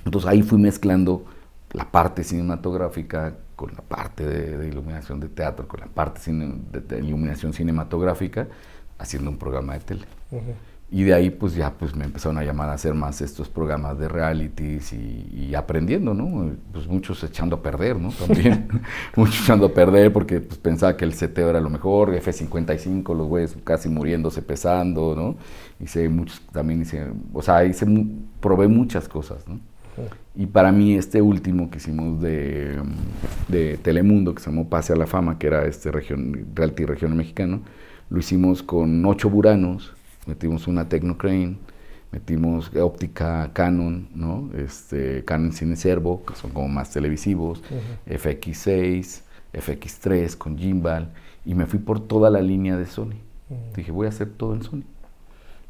Entonces ahí fui mezclando la parte cinematográfica con la parte de iluminación de teatro, con la parte de iluminación cinematográfica, haciendo un programa de tele. Y de ahí pues ya me empezaron a llamar a hacer más estos programas de realities y aprendiendo, ¿no? Pues muchos echando a perder, ¿no? También, muchos echando a perder porque pues pensaba que el CTO era lo mejor, F-55, los güeyes casi muriéndose pesando, ¿no? Probé muchas cosas, ¿no? Y para mí este último que hicimos de Telemundo, que se llamó Pase a la Fama, que era reality regional mexicano, lo hicimos con 8 buranos. Metimos una Technocrane, metimos óptica Canon, ¿no? Canon Cine Servo, que son como más televisivos, FX6, FX3 con gimbal, y me fui por toda la línea de Sony. Dije, voy a hacer todo en Sony.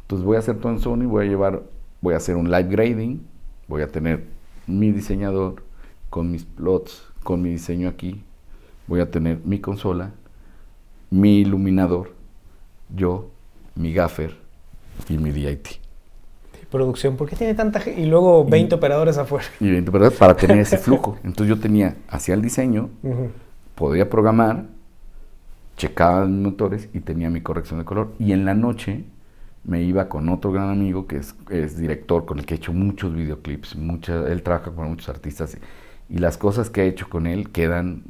Entonces voy a hacer todo en Sony, voy a hacer un live grading, voy a tener mi diseñador con mis plots, con mi diseño aquí, voy a tener mi consola, mi iluminador, yo, mi gaffer y mi DIT. Producción, ¿por qué tiene tanta gente? Y luego 20 operadores afuera. Y 20 operadores para tener ese flujo. Entonces yo hacía el diseño, podía programar, checaba los motores y tenía mi corrección de color. Y en la noche me iba con otro gran amigo que es director, con el que he hecho muchos videoclips, él trabaja con muchos artistas y las cosas que he hecho con él quedan,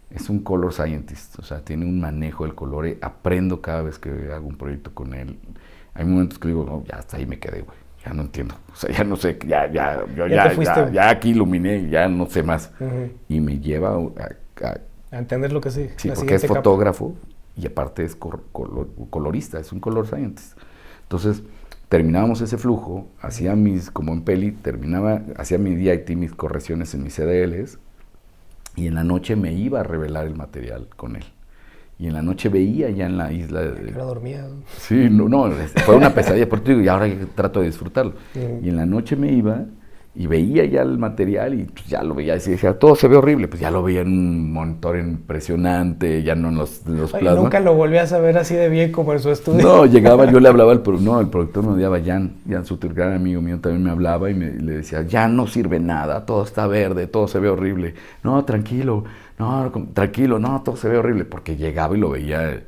es un color scientist, o sea, tiene un manejo del color, aprendo cada vez que hago un proyecto con él. Hay momentos que digo, no, ya hasta ahí me quedé, güey, ya no entiendo, o sea, ya no sé, ya aquí iluminé, ya no sé más. Y me lleva A entender lo que sí. Sí, porque es fotógrafo y aparte es colorista, es un color scientist. Entonces, terminábamos ese flujo, hacía como en peli, hacía mi DIT, mis correcciones en mis CDLs, y en la noche me iba a revelar el material con él. Y en la noche veía ya en la isla Pero dormía. Sí, no, fue una pesadilla, por eso y ahora trato de disfrutarlo. Y en la noche me iba y veía ya el material y pues ya lo veía y decía, todo se ve horrible, pues ya lo veía en un monitor impresionante, ya no en los plasmas. Nunca lo volví a saber así de bien como en su estudio. No, llegaba, yo le hablaba el productor me odiaba, Jan Suter, gran amigo mío, también me hablaba y le decía, ya no sirve nada, todo está verde, todo se ve horrible. No, tranquilo, no, todo se ve horrible, porque llegaba y lo veía.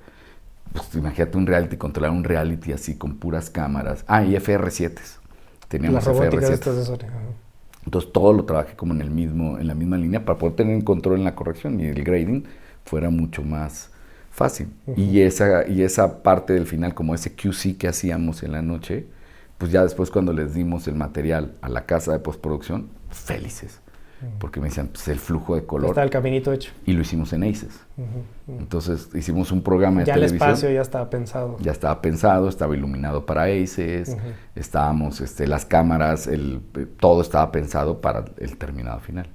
Pues imagínate un reality, controlar un reality así con puras cámaras. Y FR7. Teníamos FR7. Entonces todo lo trabajé como en la misma línea para poder tener control en la corrección y el grading fuera mucho más fácil. Y esa parte del final, como ese QC que hacíamos en la noche, pues ya después cuando les dimos el material a la casa de postproducción, felices. Porque me decían, pues el flujo de color. Está el caminito hecho. Y lo hicimos en ACES. Entonces hicimos un programa de televisión. Ya el espacio ya estaba pensado. Ya estaba pensado, estaba iluminado para ACES, estábamos, las cámaras, todo estaba pensado para el terminado final.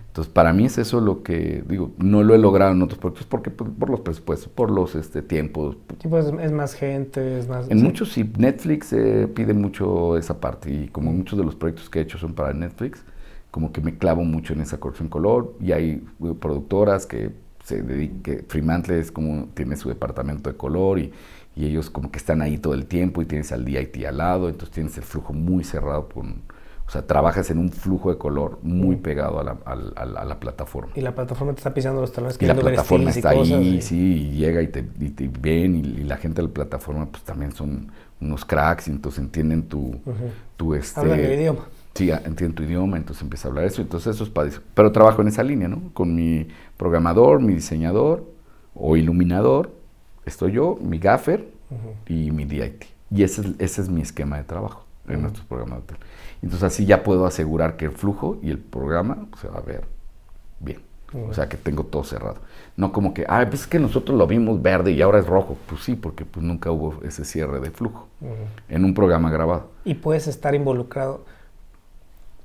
Entonces para mí es eso lo que, digo, no lo he logrado en otros proyectos porque por los presupuestos, por los tiempos. Sí, pues es más gente, es más... En muchos sí, Netflix pide mucho esa parte y como muchos de los proyectos que he hecho son para Netflix, como que me clavo mucho en esa corrección color y hay productoras que se dedican, Fremantle tiene su departamento de color y ellos como que están ahí todo el tiempo y tienes al DIT al lado, entonces tienes el flujo muy cerrado, o sea, trabajas en un flujo de color muy pegado a la plataforma. Y la plataforma te está pisando los talones. Y la plataforma está ahí, sí, y llega y te ven y la gente de la plataforma pues también son unos cracks y entonces entienden tu Hablan el idioma. Sí, entiendo tu idioma, entonces empieza a hablar eso, entonces eso es padre. Pero trabajo en esa línea, ¿no? Con mi programador, mi diseñador o iluminador, estoy yo, mi gaffer y mi DIT. Y ese es mi esquema de trabajo en nuestros programas de tele. Entonces así ya puedo asegurar que el flujo y el programa se va a ver bien. O sea, que tengo todo cerrado. No como que, pues es que nosotros lo vimos verde y ahora es rojo. Pues sí, porque pues nunca hubo ese cierre de flujo en un programa grabado. Y puedes estar involucrado.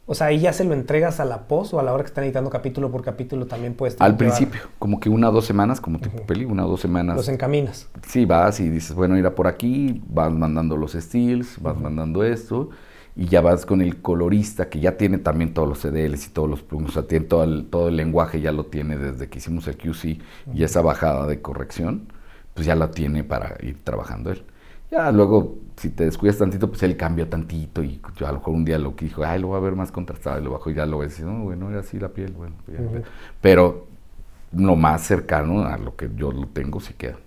O sea, ¿ahí ya se lo entregas a la post o a la hora que están editando capítulo por capítulo también puedes... Al principio, como que 1 o 2 semanas, como tipo peli, 1 o 2 semanas. Los encaminas. Sí, vas y dices, bueno, irá por aquí, vas mandando los stills, vas mandando esto, y ya vas con el colorista que ya tiene también todos los CDLs y todos los plugins, o sea, tiene todo el lenguaje, ya lo tiene desde que hicimos el QC y esa bajada de corrección, pues ya la tiene para ir trabajando él. Ya luego, si te descuidas tantito, pues él cambió tantito y yo a lo mejor un día lo que dijo, lo voy a ver más contrastado y lo bajo y ya lo ves y no, bueno, era así la piel, bueno. Pero lo más cercano a lo que yo lo tengo sí queda.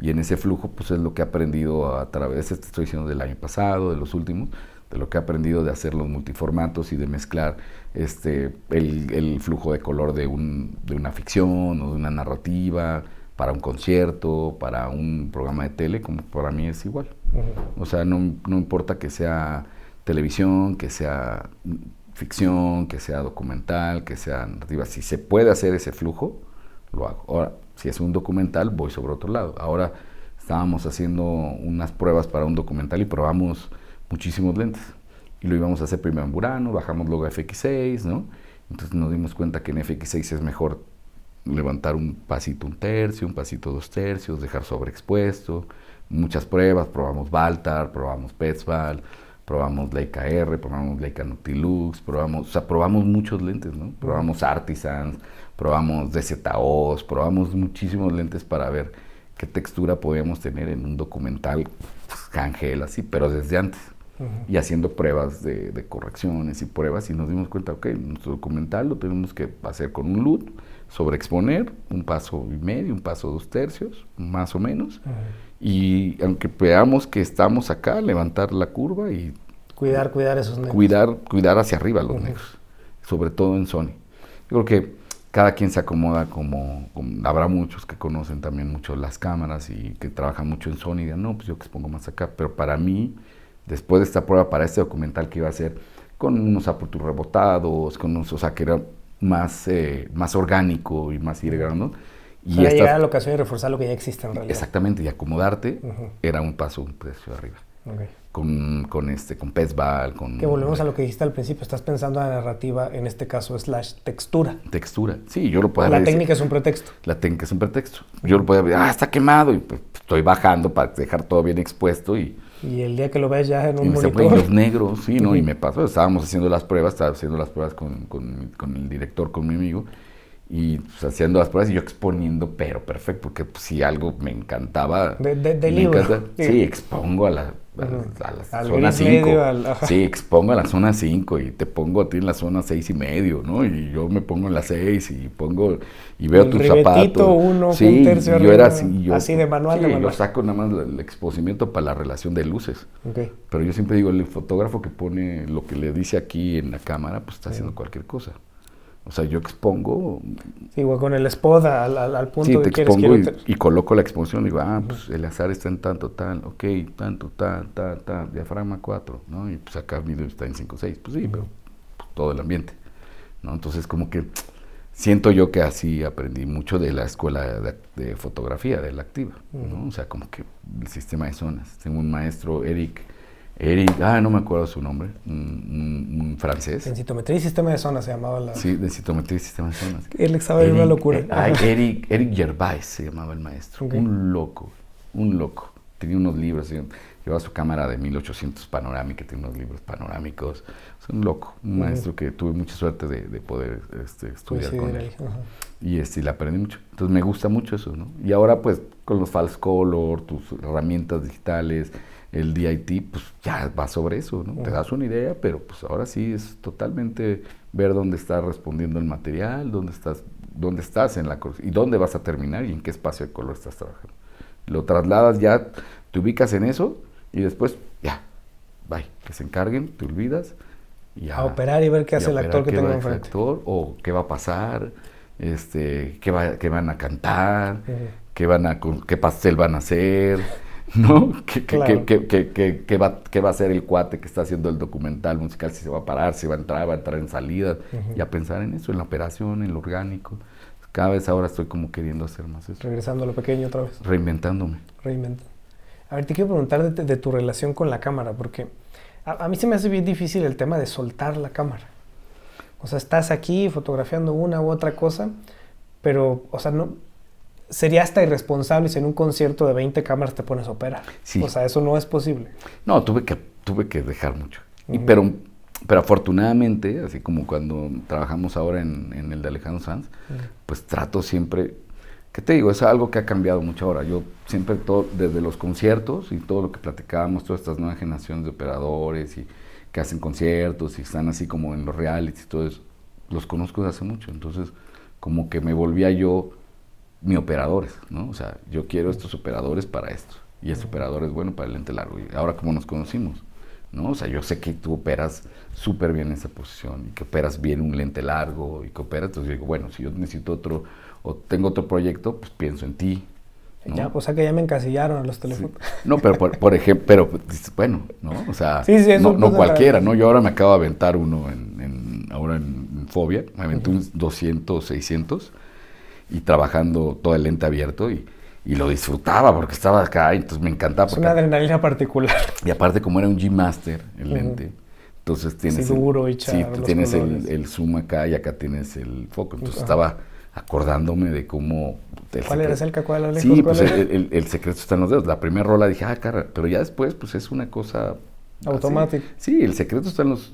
Y en ese flujo, pues es lo que he aprendido a través, estoy diciendo del año pasado, de los últimos, de lo que he aprendido de hacer los multiformatos y de mezclar el flujo de color de una ficción o de una narrativa, para un concierto, para un programa de tele, como para mí es igual. O sea, no importa que sea televisión, que sea ficción, que sea documental, que sea narrativa. Si se puede hacer ese flujo, lo hago. Ahora, si es un documental, voy sobre otro lado. Ahora estábamos haciendo unas pruebas para un documental y probamos muchísimos lentes. Y lo íbamos a hacer primero en Burano, bajamos luego a FX6, ¿no? Entonces nos dimos cuenta que en FX6 es mejor levantar un pasito 1/3, un pasito 2/3, dejar sobreexpuesto, muchas pruebas, probamos Baltar, probamos Petzval, probamos Leica R, probamos Leica Noctilux, probamos muchos lentes, ¿no? Probamos Artisans, probamos DZOs, probamos muchísimos lentes para ver qué textura podíamos tener en un documental, pues, Ángel, así, pero desde antes. Y haciendo pruebas de correcciones y pruebas y nos dimos cuenta, nuestro documental lo tenemos que hacer con un LUT, sobreexponer, 1,5 pasos, 1 paso 2/3, más o menos, y aunque veamos que estamos acá, levantar la curva y... Cuidar esos negros. Cuidar hacia arriba los negros, sobre todo en Sony. Yo creo que cada quien se acomoda como habrá muchos que conocen también mucho las cámaras y que trabajan mucho en Sony y digan, no, pues yo que expongo más acá, pero para mí, después de esta prueba para este documental que iba a hacer con unos aperturas rebotados, o sea, que era más orgánico y más ir grabando. Y llegar a la ocasión y reforzar lo que ya existe en realidad. Exactamente, y acomodarte era un paso un precio arriba. Okay. Con Pezval, con... Que volvemos a lo que dijiste al principio, estás pensando en la narrativa, en este caso, / textura. Textura, sí, yo lo puedo La técnica es un pretexto. La técnica es un pretexto. Yo lo puedo ver, está quemado, y pues, estoy bajando para dejar todo bien expuesto y el día que lo ves ya en un monitor. Y los negros, sí, ¿no? Y me pasó, estaba haciendo las pruebas con el director, con mi amigo, y pues, haciendo las pruebas y yo exponiendo, pero perfecto, porque pues, si algo me encantaba. De libro. Sí, expongo a la zona 5. Sí, expongo a la zona 5 y te pongo a ti en la zona 6.5, ¿no? Y yo me pongo en la 6 y veo tus zapatos. Uno, sí, un tercio yo era así. Así de manual. Sí, yo saco nada más el exposimiento para la relación de luces. Okay. Pero yo siempre digo, el fotógrafo que pone lo que le dice aquí en la cámara, pues está haciendo cualquier cosa. O sea, yo expongo... Sí, igual con el spot al punto que quieres. Sí, te expongo y coloco la exposición y digo, pues el azar está en tanto, tal, ok, tanto, tal, diafragma 4, ¿no? Y pues acá el video está en 5.6, pues sí, pero pues, todo el ambiente, ¿no? Entonces como que siento yo que así aprendí mucho de la escuela de fotografía, de la activa, ¿no? O sea, como que el sistema de zonas. Tengo un maestro, Eric, no me acuerdo su nombre, un francés. Densitometría y sistema de zonas se llamaba la... Sí, densitometría y sistema de zonas. Él estaba en una locura. Eric Gervais se llamaba el maestro. Okay. Un loco. Tenía unos libros, llevaba su cámara de 1800 panorámica, tenía unos libros panorámicos. Es un loco, un maestro que tuve mucha suerte de poder estudiar con él. Y le aprendí mucho. Entonces me gusta mucho eso, ¿no? Y ahora pues con los false color, tus herramientas digitales, el DIT, pues ya va sobre eso, ¿no? Te das una idea, pero pues ahora sí es totalmente ver dónde está respondiendo el material, dónde estás en la y dónde vas a terminar y en qué espacio de color estás trabajando. Lo trasladas ya, te ubicas en eso y después ya, bye, que se encarguen, te olvidas. Y a operar y ver qué hace el actor que tengo enfrente. O qué va a pasar, qué van a cantar, qué pastel van a hacer, ¿no? ¿Qué va a hacer el cuate que está haciendo el documental musical? Si se va a parar, si va a entrar en salida. Y a pensar en eso, en la operación, en lo orgánico. Cada vez ahora estoy como queriendo hacer más eso. Regresando a lo pequeño otra vez. Reinventándome. A ver, te quiero preguntar de tu relación con la cámara, porque a mí se me hace bien difícil el tema de soltar la cámara. O sea, estás aquí fotografiando una u otra cosa, pero, o sea, no... Sería hasta irresponsable si en un concierto de 20 cámaras te pones a operar. Sí. O sea, eso no es posible. No, tuve que dejar mucho. Pero afortunadamente, así como cuando trabajamos ahora en el de Alejandro Sanz, pues trato siempre... ¿Qué te digo? Es algo que ha cambiado mucho ahora. Yo siempre, desde los conciertos y todo lo que platicábamos, todas estas nuevas generaciones de operadores y que hacen conciertos y están así como en los realities y todo eso, los conozco desde hace mucho. Entonces, como que me volvía yo mi operadores, ¿no? O sea, yo quiero estos operadores para esto. Y este operador es bueno para el lente largo. Y ahora, como nos conocimos, ¿no? O sea, yo sé que tú operas súper bien en esa posición y que operas bien un lente largo y que operas, entonces yo digo, bueno, si yo necesito otro o tengo otro proyecto, pues pienso en ti, ¿no? Ya, o sea que ya me encasillaron a los teléfonos. Sí. No, pero por ejemplo, pero bueno, ¿no? O sea, sí, no cualquiera, ¿no? Yo ahora me acabo de aventar uno ahora en Fobia, me aventé un 200, 600 y trabajando todo el lente abierto y lo disfrutaba porque estaba acá y entonces me encantaba. Es una adrenalina particular. Y aparte como era un G-Master el lente, entonces tienes... Sí, duro y sí, tú tienes el zoom acá y acá tienes el foco, entonces estaba acordándome de cómo... ¿Cuál era cerca? ¿Cuál era lejos? Sí, pues el secreto está en los dedos. La primera rola dije, cara, pero ya después pues es una cosa... automática. Sí, el secreto está en los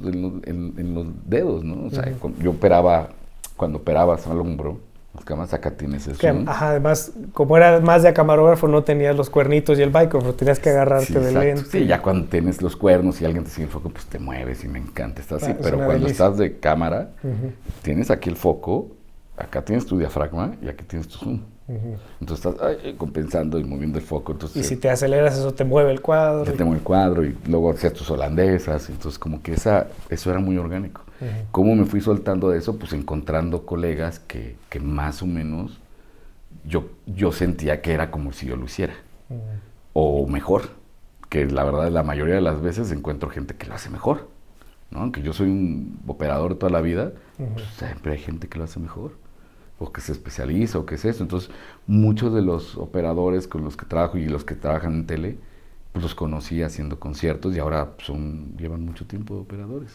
dedos, ¿no? O sea, yo operaba, cuando operabas al hombro, las cámaras acá tienes eso. Ajá, además, como era más de camarógrafo, no tenías los cuernitos y el micrófono, tenías que agarrarte del lente. Sí, ya cuando tienes los cuernos y alguien te sigue el foco, pues te mueves y me encanta, está así. Pero cuando estás de cámara, tienes aquí el foco, acá tienes tu diafragma y aquí tienes tu zoom. Entonces estás compensando y moviendo el foco. Entonces, y si te aceleras, eso te mueve el cuadro. Te mueve el cuadro y luego hacías tus holandesas. Entonces como que eso era muy orgánico. ¿Cómo me fui soltando de eso? Pues encontrando colegas que más o menos yo sentía que era como si yo lo hiciera. O mejor, que la verdad la mayoría de las veces encuentro gente que lo hace mejor. ¿no? Aunque yo soy un operador toda la vida, pues siempre hay gente que lo hace mejor, o que se especializa, o que es eso. Entonces, muchos de los operadores con los que trabajo y los que trabajan en tele, pues los conocí haciendo conciertos y ahora llevan mucho tiempo de operadores.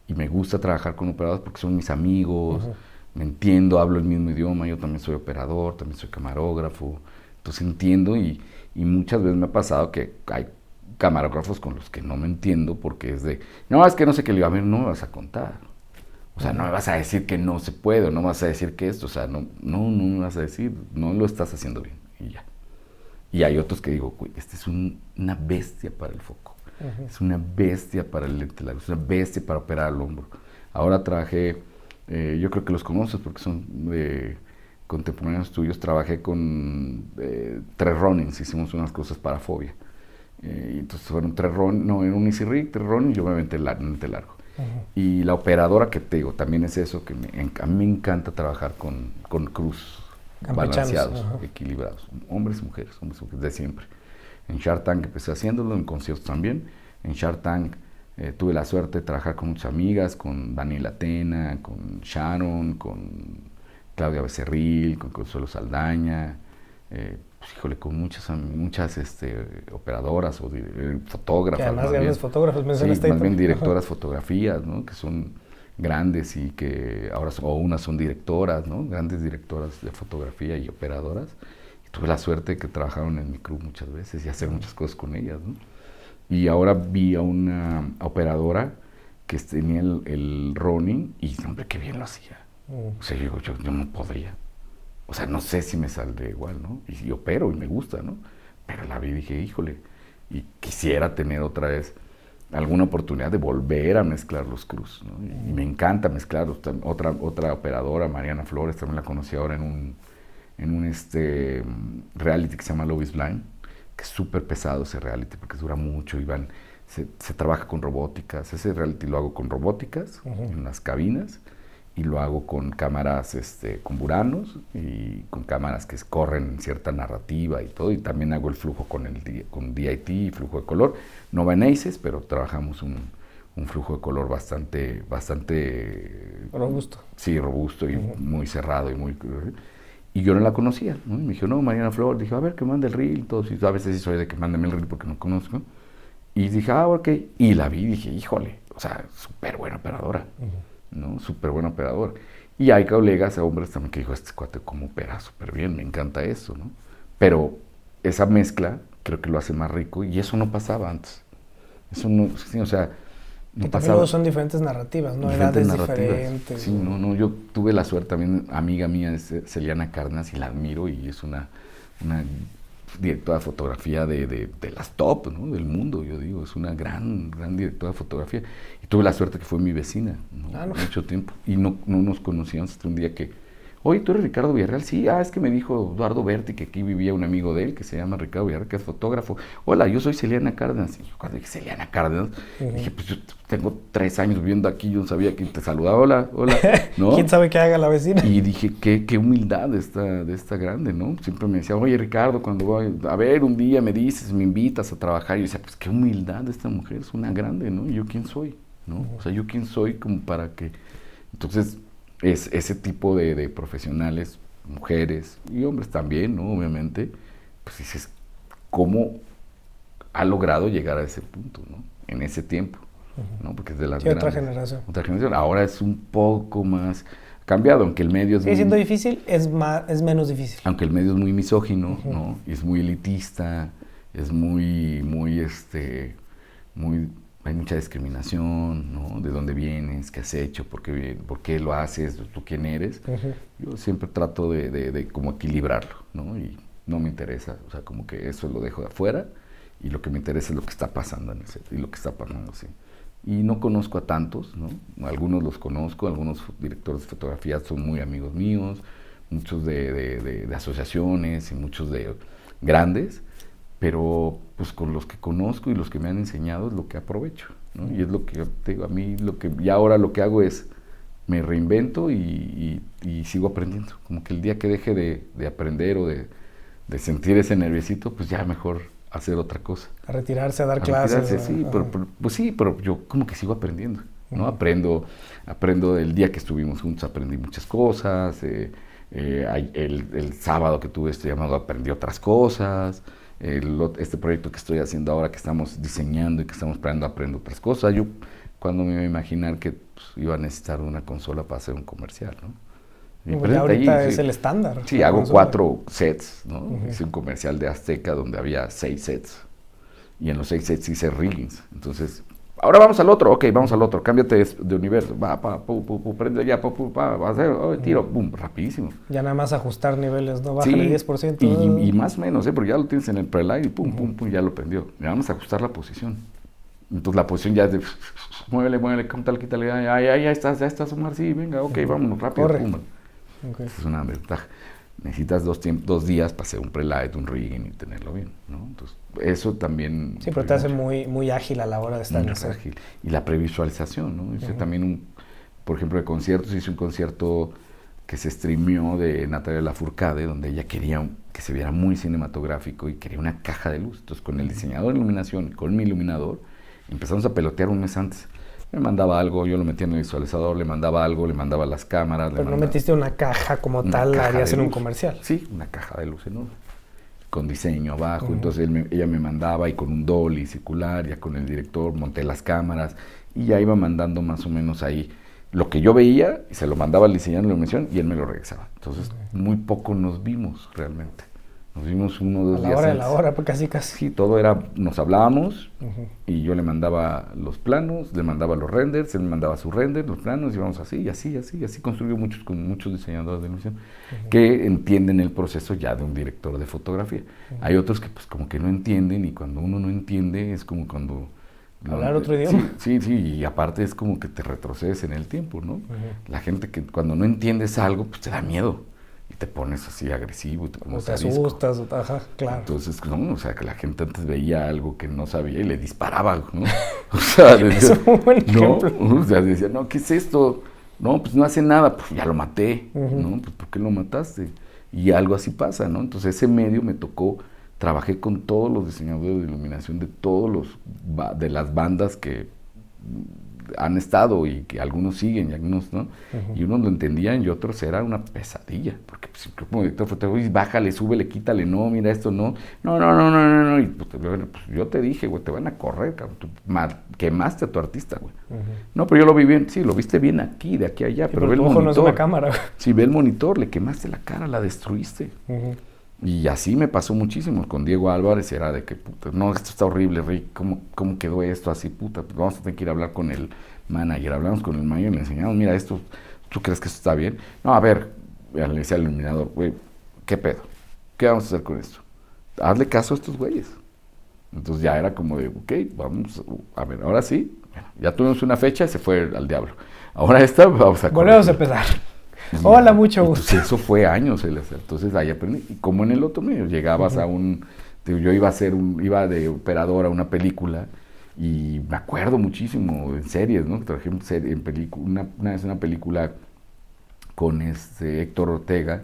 Y me gusta trabajar con operadores porque son mis amigos, me entiendo, hablo el mismo idioma, yo también soy operador, también soy camarógrafo, entonces entiendo y muchas veces me ha pasado que hay camarógrafos con los que no me entiendo porque es de, no, es que no sé qué le iba a ver, no me vas a contar. O sea, no me vas a decir que no se puede, no me vas a decir que esto, o sea, no me vas a decir, no lo estás haciendo bien, y ya. Y hay otros que digo, este es una bestia para el foco, es una bestia para el lente largo, es una bestia para operar al hombro. Ahora trabajé, yo creo que los conoces porque son contemporáneos tuyos, trabajé con 3 Ronins, hicimos unas cosas para Fobia. Y entonces fueron 3 Ronin, no, era un Easy Rig, 3 Ronin y yo me aventé el lente largo. Y la operadora que te digo, también es eso, que a mí me encanta trabajar con crews balanceados, equilibrados, hombres y mujeres, de siempre. En Shark Tank empecé haciéndolo, en conciertos también. En Shark Tank tuve la suerte de trabajar con muchas amigas, con Daniela Tena, con Sharon, con Claudia Becerril, con Consuelo Saldaña, pues, híjole, con muchas operadoras o fotógrafas. Que además grandes fotógrafos, mencionaste. Sí, más bien directoras fotografías, ¿no? Que son grandes y que ahora unas son directoras, ¿no? Grandes directoras de fotografía y operadoras. Y tuve la suerte de que trabajaron en mi crew muchas veces y hacer muchas cosas con ellas, ¿no? Y ahora vi a una operadora que tenía el Ronin y, hombre, qué bien lo hacía. O sea, yo no podría. O sea, no sé si me saldré igual, ¿no? Y opero y me gusta, ¿no? Pero la vi y dije, híjole, y quisiera tener otra vez alguna oportunidad de volver a mezclar los crews, ¿no? Y me encanta mezclarlos. Otra operadora, Mariana Flores, también la conocí ahora en un reality que se llama Love is Blind, que es súper pesado ese reality porque dura mucho y se trabaja con robóticas. Ese reality lo hago con robóticas en las cabinas y lo hago con cámaras con buranos y con cámaras que corren cierta narrativa y todo, y también hago el flujo con DIT y flujo de color. No va en ACES, pero trabajamos un flujo de color bastante robusto. Sí, robusto y muy cerrado y yo no la conocía, ¿no? Y me dijo, no, Mariana Flor, dije, a ver, que mande el reel y todo, y a veces sí soy de que mándeme el reel porque no conozco, y dije, ok, y la vi y dije, híjole, o sea, súper buena operadora, ¿no? Súper buen operador. Y hay colegas, hombres también, que dijo, este cuate cómo opera súper bien, me encanta eso, ¿no? Pero esa mezcla creo que lo hace más rico y eso no pasaba antes. Eso no, sí, o sea, no pasaba. Luego son diferentes narrativas, ¿no? Edades diferentes. Sí, no, yo tuve la suerte también, amiga mía es Celiana Cárdenas y la admiro y es una directora de fotografía de las top, ¿no? Del mundo, yo digo, es una gran directora de fotografía. Y tuve la suerte que fue mi vecina, ¿no? Mucho tiempo. Y no nos conocíamos hasta un día que, oye, ¿tú eres Ricardo Villarreal? Sí, es que me dijo Eduardo Berti que aquí vivía un amigo de él que se llama Ricardo Villarreal, que es fotógrafo. Hola, yo soy Celiana Cárdenas. Y yo cuando dije Celiana Cárdenas, dije, pues yo tengo 3 años viviendo aquí, yo no sabía que te saludaba, hola, ¿no? ¿Quién sabe qué haga la vecina? Y dije, qué humildad de esta grande, ¿no? Siempre me decía, oye, Ricardo, cuando voy, a ver, un día me dices, me invitas a trabajar. Y yo decía, pues qué humildad de esta mujer, es una grande, ¿no? ¿Y yo quién soy? ¿No? O sea, ¿yo quién soy como para que...? Entonces, es ese tipo de profesionales, mujeres y hombres también, ¿no? Obviamente, pues dices, ¿cómo ha logrado llegar a ese punto, ¿no? En ese tiempo, ¿no? Porque es de las grandes. Otra generación. Otra generación. Ahora es un poco más cambiado, aunque el medio es ¿Sigue siendo difícil? Es menos difícil. Aunque el medio es muy misógino, ¿no? Y es muy elitista, es muy hay mucha discriminación, ¿no? ¿De dónde vienes? ¿Qué has hecho? ¿Por qué lo haces? ¿Tú quién eres? Yo siempre trato de como equilibrarlo, ¿no? Y no me interesa, o sea, como que eso lo dejo de afuera y lo que me interesa es lo que está pasando en el set y lo que está pasando, sí. Y no conozco a tantos, ¿no? Algunos los conozco, algunos directores de fotografía son muy amigos míos, muchos de asociaciones y muchos de grandes, pero pues con los que conozco y los que me han enseñado es lo que aprovecho, ¿no? Y es lo que te digo, a mí y ahora lo que hago es me reinvento y sigo aprendiendo. Como que el día que deje de aprender o de sentir ese nerviosito, pues ya mejor hacer otra cosa. A retirarse, a dar clases. Sí, pero yo como que sigo aprendiendo. ¿no? Aprendo del día que estuvimos juntos, aprendí muchas cosas. El sábado que tuve este llamado aprendí otras cosas. Este proyecto que estoy haciendo ahora, que estamos diseñando y que estamos planeando, aprendo otras cosas. Yo, cuando me iba a imaginar que pues, iba a necesitar una consola para hacer un comercial, ¿no? Ya ahorita es el estándar. Sí, hago 4 sets, ¿no? Hice un comercial de Azteca donde había 6 sets. Y en los 6 sets hice riggings. Entonces, ahora vamos al otro. Ok, vamos al otro. Cámbiate de universo. Va, prende ya, va a hacer, tiro, boom, rapidísimo. Ya nada más ajustar niveles, ¿no? Bájale 10%. Y más o menos, porque ya lo tienes en el preline y pum, ya lo prendió. Le vamos a ajustar la posición. Entonces la posición ya es de muévele, quítale, ya estás, Omar, sí, venga, ok, vámonos rápido, pum. Okay. Es una ventaja. Necesitas 2 días para hacer un prelight, un rigging y tenerlo bien, ¿no? Entonces, eso también... Sí, pero te hace muy ágil a la hora de estar en ese. Ágil. Y la previsualización, ¿no? Hice también por ejemplo, de conciertos, hice un concierto que se streameó de Natalia Lafourcade, donde ella quería que se viera muy cinematográfico y quería una caja de luz. Entonces, con el diseñador de iluminación, con mi iluminador, empezamos a pelotear un mes antes. Me mandaba algo, yo lo metía en el visualizador, le mandaba algo, le mandaba las cámaras. Pero no metiste una caja como tal, la harías en un comercial. Sí, una caja de luz enorme, con diseño abajo. Entonces ella me mandaba y con un dolly circular, ya con el director, monté las cámaras y ya iba mandando más o menos ahí lo que yo veía y se lo mandaba al diseñador de la iluminación y él me lo regresaba. Entonces, muy poco nos vimos realmente. Nos vimos 1 o 2 días antes. A la hora, pues casi. Sí, todo era, nos hablábamos y yo le mandaba los planos, le mandaba los renders, él me mandaba su render, los planos, y íbamos así, y así construyó con muchos diseñadores de iluminación que entienden el proceso ya de un director de fotografía. Hay otros que pues como que no entienden, y cuando uno no entiende es como cuando... Hablar otro idioma. Sí, y aparte es como que te retrocedes en el tiempo, ¿no? La gente que cuando no entiendes algo, pues te da miedo. Y te pones así agresivo. O te asustas, claro. Entonces, no, o sea, que la gente antes veía algo que no sabía y le disparaba, ¿no? O sea, decía, eso fue un buen ejemplo. No, o sea, decía, no, ¿qué es esto? No, pues no hace nada, pues ya lo maté, ¿no? Pues ¿por qué lo mataste? Y algo así pasa, ¿no? Entonces ese medio me tocó, trabajé con todos los diseñadores de iluminación de las bandas que han estado y que algunos siguen y algunos no, y unos lo entendían y otros era una pesadilla, porque pues, como director fotógrafo, bájale, súbele, quítale, no, mira esto, no, y pues, yo te dije, güey, te van a correr, cabrón, tú quemaste a tu artista, güey. No, pero yo lo vi bien, sí, lo viste bien aquí, de aquí a allá, pero ve el monitor. No es una cámara. Sí, ve el monitor, le quemaste la cara, la destruiste. Y así me pasó muchísimo. Con Diego Álvarez era de que, puta, no, esto está horrible, Rick, ¿cómo quedó esto así, puta? Pues vamos a tener que ir a hablar con el manager. Hablamos con el manager y le enseñamos, mira, esto, ¿tú crees que esto está bien? No, a ver, le decía al iluminador, güey, ¿qué pedo? ¿Qué vamos a hacer con esto? Hazle caso a estos güeyes. Entonces ya era como de, ok, vamos, a ver, ahora sí, ya tuvimos una fecha, se fue al diablo. Ahora vamos a... Volvemos a empezar. Hola, mucho gusto. Entonces, eso fue años el hacer. Entonces ahí aprendí. Y como en el otro medio, llegabas a yo iba de operador a una película y me acuerdo muchísimo en series, ¿no? Trabajé una vez una película con Héctor Ortega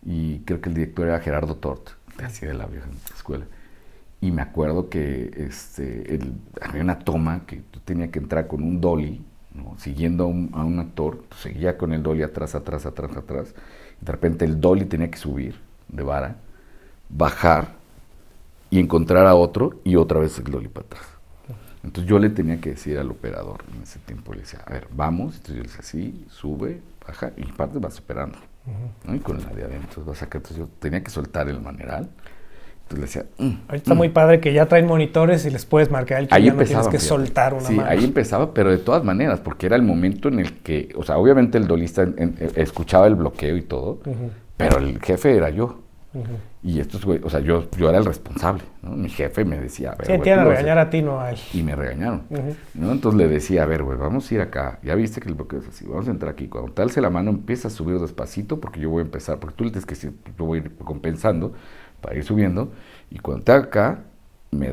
y creo que el director era Gerardo Tort, así de la vieja escuela. Y me acuerdo que había una toma que tú tenías que entrar con un dolly, ¿no? Siguiendo a un actor, pues seguía con el dolly atrás, y de repente el dolly tenía que subir de vara, bajar y encontrar a otro y otra vez el dolly para atrás. Entonces yo le tenía que decir al operador en ese tiempo, le decía, a ver, vamos, entonces yo le decía, sí, sube, baja, y aparte vas esperando, ¿no? Y con la de adentro vas acá, entonces yo tenía que soltar el maneral. Entonces le decía, ahorita está muy padre que ya traen monitores y les puedes marcar el que ya no tienes que soltar una mano. Sí, ahí empezaba, pero de todas maneras, porque era el momento en el que, o sea, obviamente el dolista escuchaba el bloqueo y todo, pero el jefe era yo. Y estos güey, o sea, yo era el responsable, ¿no? Mi jefe me decía, a ver, sí, te iban a regañar a ti, no a él. Y me regañaron, ¿no? Entonces le decía, a ver, güey, vamos a ir acá, ya viste que el bloqueo es así, vamos a entrar aquí, cuando te alce la mano empieza a subir despacito, porque yo voy a empezar, porque tú le tienes que decir, yo voy a ir compensando para ir subiendo, y cuando te haga acá, me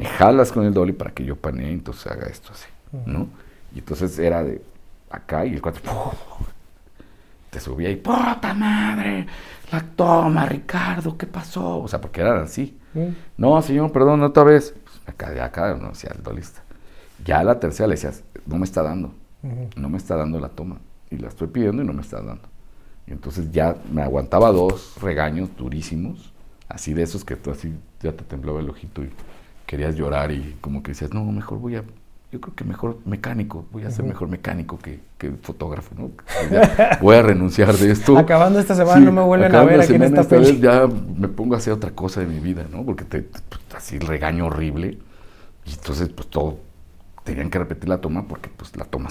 jalas con el dolly para que yo panee, entonces haga esto así, ¿no? Y entonces era de acá, y el cuate, te subía y, ¡puta madre! La toma, Ricardo, ¿qué pasó? O sea, porque eran así. No, señor, perdón, otra vez. Pues acá, no decía el dolista. Ya a la tercera le decías, no me está dando. no me está dando la toma. Y la estoy pidiendo y no me está dando. Y entonces ya me aguantaba 2 regaños durísimos, así de esos que tú así ya te temblaba el ojito y querías llorar y como que decías, no, mejor yo creo que mejor mecánico, voy a ser mejor mecánico que fotógrafo, ¿no? Ya voy a renunciar de esto. Acabando esta semana no me vuelven a ver aquí en esta peli. Ya me pongo a hacer otra cosa de mi vida, ¿no? Porque así el regaño horrible. Y entonces, pues tenían que repetir la toma porque pues la toma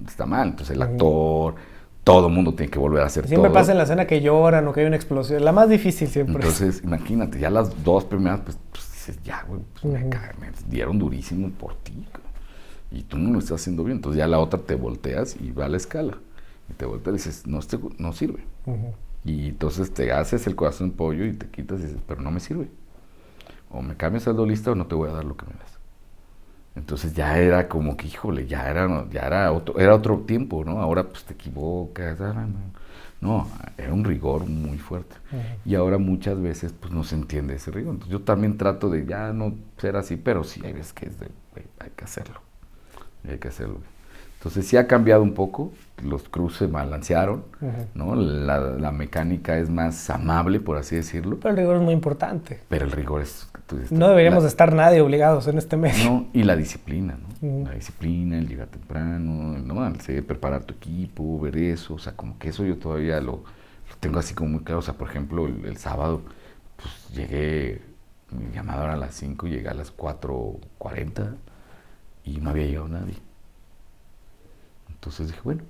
está mal. Entonces el actor, todo el mundo tiene que volver a hacer todo. Siempre pasa en la escena que lloran o que hay una explosión. La más difícil siempre. Entonces, imagínate, ya las 2 primeras, pues dices, ya, güey, pues me dieron durísimo por ti, güey. Y tú no lo estás haciendo bien. Entonces ya la otra te volteas y va a la escala. Y te volteas y dices, no sirve. Y entonces te haces el corazón en pollo y te quitas y dices, pero no me sirve. O me cambias al dolista o no te voy a dar lo que me das. Entonces ya era como que, híjole, ya era otro tiempo, ¿no? Ahora pues te equivocas. No, era un rigor muy fuerte. Y ahora muchas veces pues no se entiende ese rigor. Entonces yo también trato de ya no ser así, pero sí hay veces que hay que hacerlo. Hay que hacerlo. Entonces sí ha cambiado un poco, los crews se balancearon, ¿no? La mecánica es más amable, por así decirlo. Pero el rigor es muy importante. Pero el rigor es... No deberíamos estar nadie obligados en este medio. No, y la disciplina, ¿no? La disciplina, el llegar temprano, ¿no? El preparar tu equipo, ver eso, o sea, como que eso yo todavía lo tengo así como muy claro. O sea, por ejemplo, el sábado, pues llegué, mi llamada era a las 5, llegué a las 4:40 y no había llegado nadie. Entonces dije, bueno,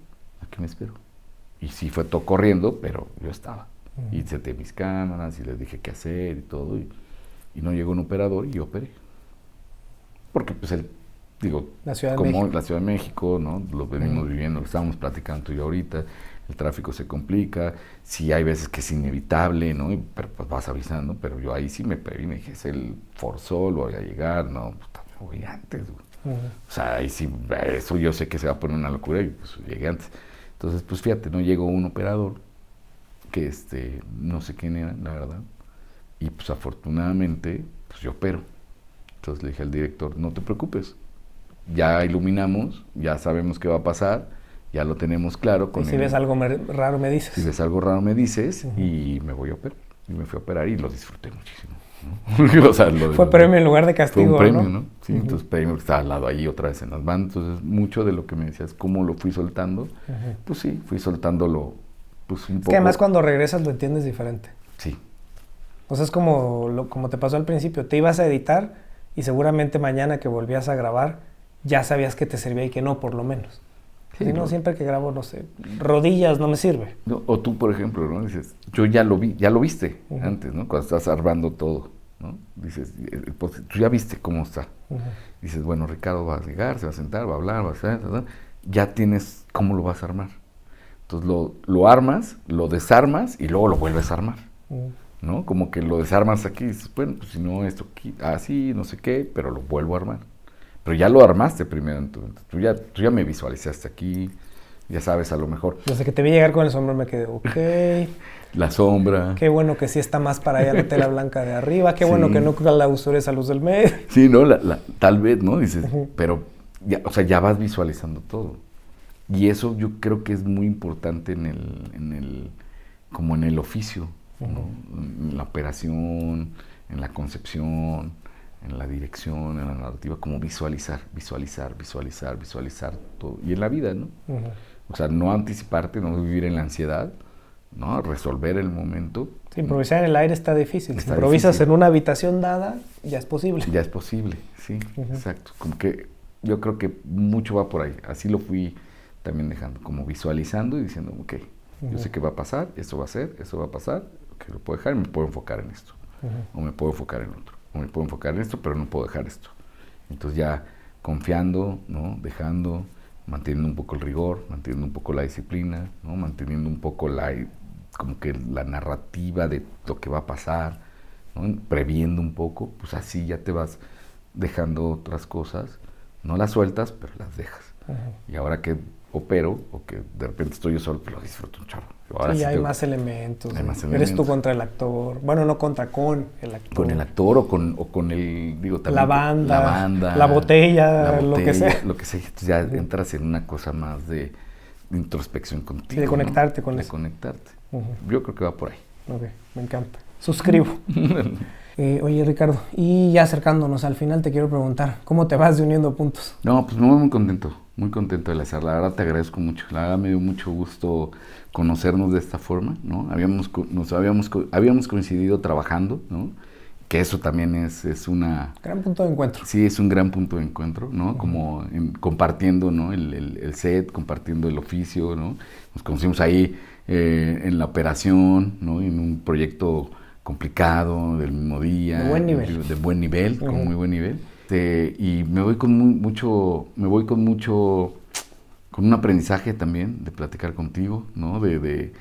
aquí me espero. Y sí fue todo corriendo, pero yo estaba. Y seté mis cámaras y les dije qué hacer y todo. Y no llegó un operador y yo operé. Porque pues la Ciudad de como México. la Ciudad de México, ¿no? Lo venimos viviendo, lo estábamos platicando tú y yo ahorita. El tráfico se complica. Sí hay veces que es inevitable, ¿no? Pero pues vas avisando. Pero yo ahí sí me previne. Dije, es el Forzol, voy a llegar. No, pues voy antes, güey. O sea, ahí sí, eso yo sé que se va a poner una locura y pues llegué antes. Entonces, pues fíjate, no llegó un operador que no sé quién era, la verdad. Y pues afortunadamente, pues yo opero. Entonces le dije al director, no te preocupes, ya iluminamos, ya sabemos qué va a pasar, ya lo tenemos claro. Y si ves algo raro me dices. Si ves algo raro me dices y me voy a operar. Y me fui a operar y lo disfruté muchísimo, ¿no? O sea, fue premio en lugar de castigo, fue un premio, ¿no? Sí, entonces premio que estaba al lado ahí otra vez en las bandas. Entonces mucho de lo que me decías, cómo lo fui soltando, pues sí, fui soltándolo pues un poco. Es que además cuando regresas lo entiendes diferente. Sí. O sea, es como te pasó al principio, te ibas a editar y seguramente mañana que volvías a grabar ya sabías que te servía y que no, por lo menos. Sí, si no, siempre que grabo, no sé, rodillas no me sirve. No, o tú, por ejemplo, ¿no? Dices, yo ya lo viste antes, ¿no? Cuando estás armando todo, ¿no? Dices, pues, tú ya viste cómo está. Dices, bueno, Ricardo va a llegar, se va a sentar, va a hablar, va a hacer, ya tienes cómo lo vas a armar. Entonces lo armas, lo desarmas y luego lo vuelves a armar, ¿no? Como que lo desarmas aquí y dices, bueno, pues si no, esto aquí, así, no sé qué, pero lo vuelvo a armar. Pero ya lo armaste primero, entonces, tú ya me visualizaste aquí, ya sabes, a lo mejor. Desde que te vi llegar con el sombrero me quedé, ok. La sombra. Qué bueno que sí está más para allá la tela blanca de arriba, qué bueno que no clausures esa luz del medio. Sí, ¿no? Tal vez, ¿no? Dices, pero, ya, o sea, ya vas visualizando todo. Y eso yo creo que es muy importante como en el oficio, ¿no? En la operación, en la concepción, en la dirección, en la narrativa, como visualizar todo. Y en la vida, ¿no? O sea, no anticiparte, no vivir en la ansiedad, ¿no? Resolver el momento. Sí, improvisar en el aire está difícil. Si improvisas en una habitación dada, ya es posible. Ya es posible, sí, exacto. Como que yo creo que mucho va por ahí. Así lo fui también dejando, como visualizando y diciendo, ok, yo sé qué va a pasar, esto va a ser, eso va a pasar, que lo puedo dejar y me puedo enfocar en esto. O me puedo enfocar en otro. O me puedo enfocar en esto, pero no puedo dejar esto. Entonces ya confiando, ¿no? Dejando, manteniendo un poco el rigor, manteniendo un poco la disciplina, ¿no? Manteniendo un poco como que la narrativa de lo que va a pasar, ¿no? Previendo un poco, pues así ya te vas dejando otras cosas, no las sueltas, pero las dejas. Y ahora que opero, o que de repente estoy yo solo, pues lo disfruto un chorro. Ahora sí, sí hay tengo- más elementos. hay más Eres tú elementos. contra el actor. Bueno, no contra, con el actor. Con el actor o con el, digo, también La banda, la banda, la botella, la lo que sea. lo que sea. Entonces ya entras en una cosa más de introspección contigo. Sí, de conectarte ¿no? con de eso. conectarte. Ujú. Yo creo que va por ahí. Ok, me encanta. Suscribo. Oye, Ricardo, y ya acercándonos al final, te quiero preguntar, ¿cómo te vas de Uniendo Puntos? No, pues muy contento de la charla. La verdad te agradezco mucho. La verdad me dio mucho gusto conocernos de esta forma, ¿no? Habíamos coincidido trabajando, ¿no? Que eso también es una... Gran punto de encuentro. Sí, es un gran punto de encuentro, ¿no? Como compartiendo, ¿no? El set, compartiendo el oficio, ¿no? Nos conocimos ahí en la operación, ¿no? En un proyecto complicado, del mismo día. De buen nivel. De buen nivel, con Ujú. muy buen nivel. Y me voy con con un aprendizaje también de platicar contigo, ¿no? De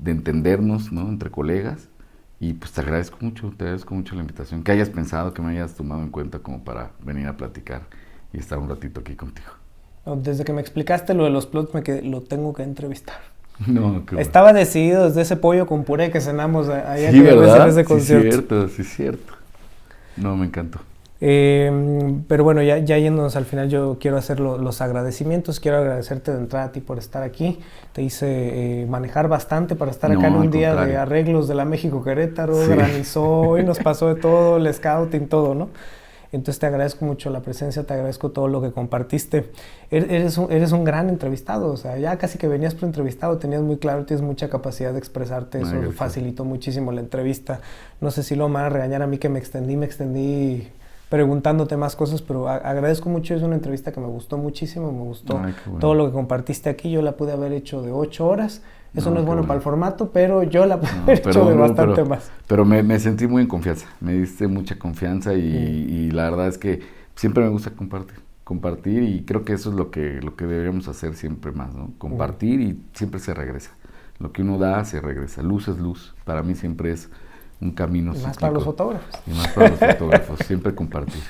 entendernos, ¿no? Entre colegas. Y pues te agradezco mucho la invitación, que hayas pensado, que me hayas tomado en cuenta como para venir a platicar y estar un ratito aquí contigo. Desde que me explicaste lo de los plots, me quedé, lo tengo que entrevistar. No, qué bueno. Estaba decidido desde ese pollo con puré que cenamos allá Sí, que ¿verdad? hacer ese concierto. Sí, cierto. No, me encantó. Pero bueno, ya yéndonos al final, yo quiero hacer los agradecimientos. Quiero agradecerte de entrada a ti por estar aquí. Te hice manejar bastante para estar acá en No, un al día de contrario. arreglos de la México Querétaro, Sí. granizó y nos pasó de todo, el scouting, todo, ¿no? Entonces te agradezco mucho la presencia, te agradezco todo lo que compartiste. Eres un gran entrevistado, o sea, ya casi que venías pre-entrevistado, tenías muy claro, tienes mucha capacidad de expresarte, eso gracias. facilitó muchísimo la entrevista. No sé si lo van a regañar a mí que me extendí preguntándote más cosas, pero agradezco mucho, es una entrevista que me gustó muchísimo, me gustó Ay, qué bueno. todo lo que compartiste aquí. Yo la pude haber hecho de 8 horas, eso no es qué bueno para el formato, pero yo la pude No, haber hecho de bastante más. Pero me sentí muy en confianza, me diste mucha confianza y la verdad es que siempre me gusta compartir y creo que eso es lo que deberíamos hacer siempre más, ¿no? Compartir y siempre se regresa. Lo que uno da se regresa, luz es luz, para mí siempre es un camino Y más cíclico. para los fotógrafos. Y más para los fotógrafos, siempre compartir.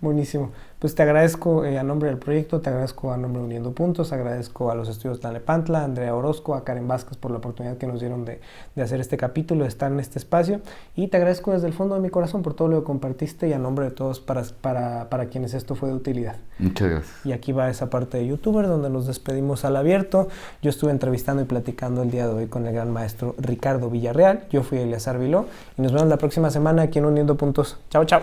Buenísimo. Pues te agradezco a nombre del proyecto, te agradezco a nombre de Uniendo Puntos, agradezco a los estudios Tlalnepantla, a Andrea Orozco, a Karen Vázquez por la oportunidad que nos dieron de hacer este capítulo, de estar en este espacio. Y te agradezco desde el fondo de mi corazón por todo lo que compartiste y a nombre de todos para quienes esto fue de utilidad. Muchas gracias. Y aquí va esa parte de YouTuber donde nos despedimos al abierto. Yo estuve entrevistando y platicando el día de hoy con el gran maestro Ricardo Villarreal. Yo fui Eleazar Viló y nos vemos la próxima semana aquí en Uniendo Puntos. Chao, chao.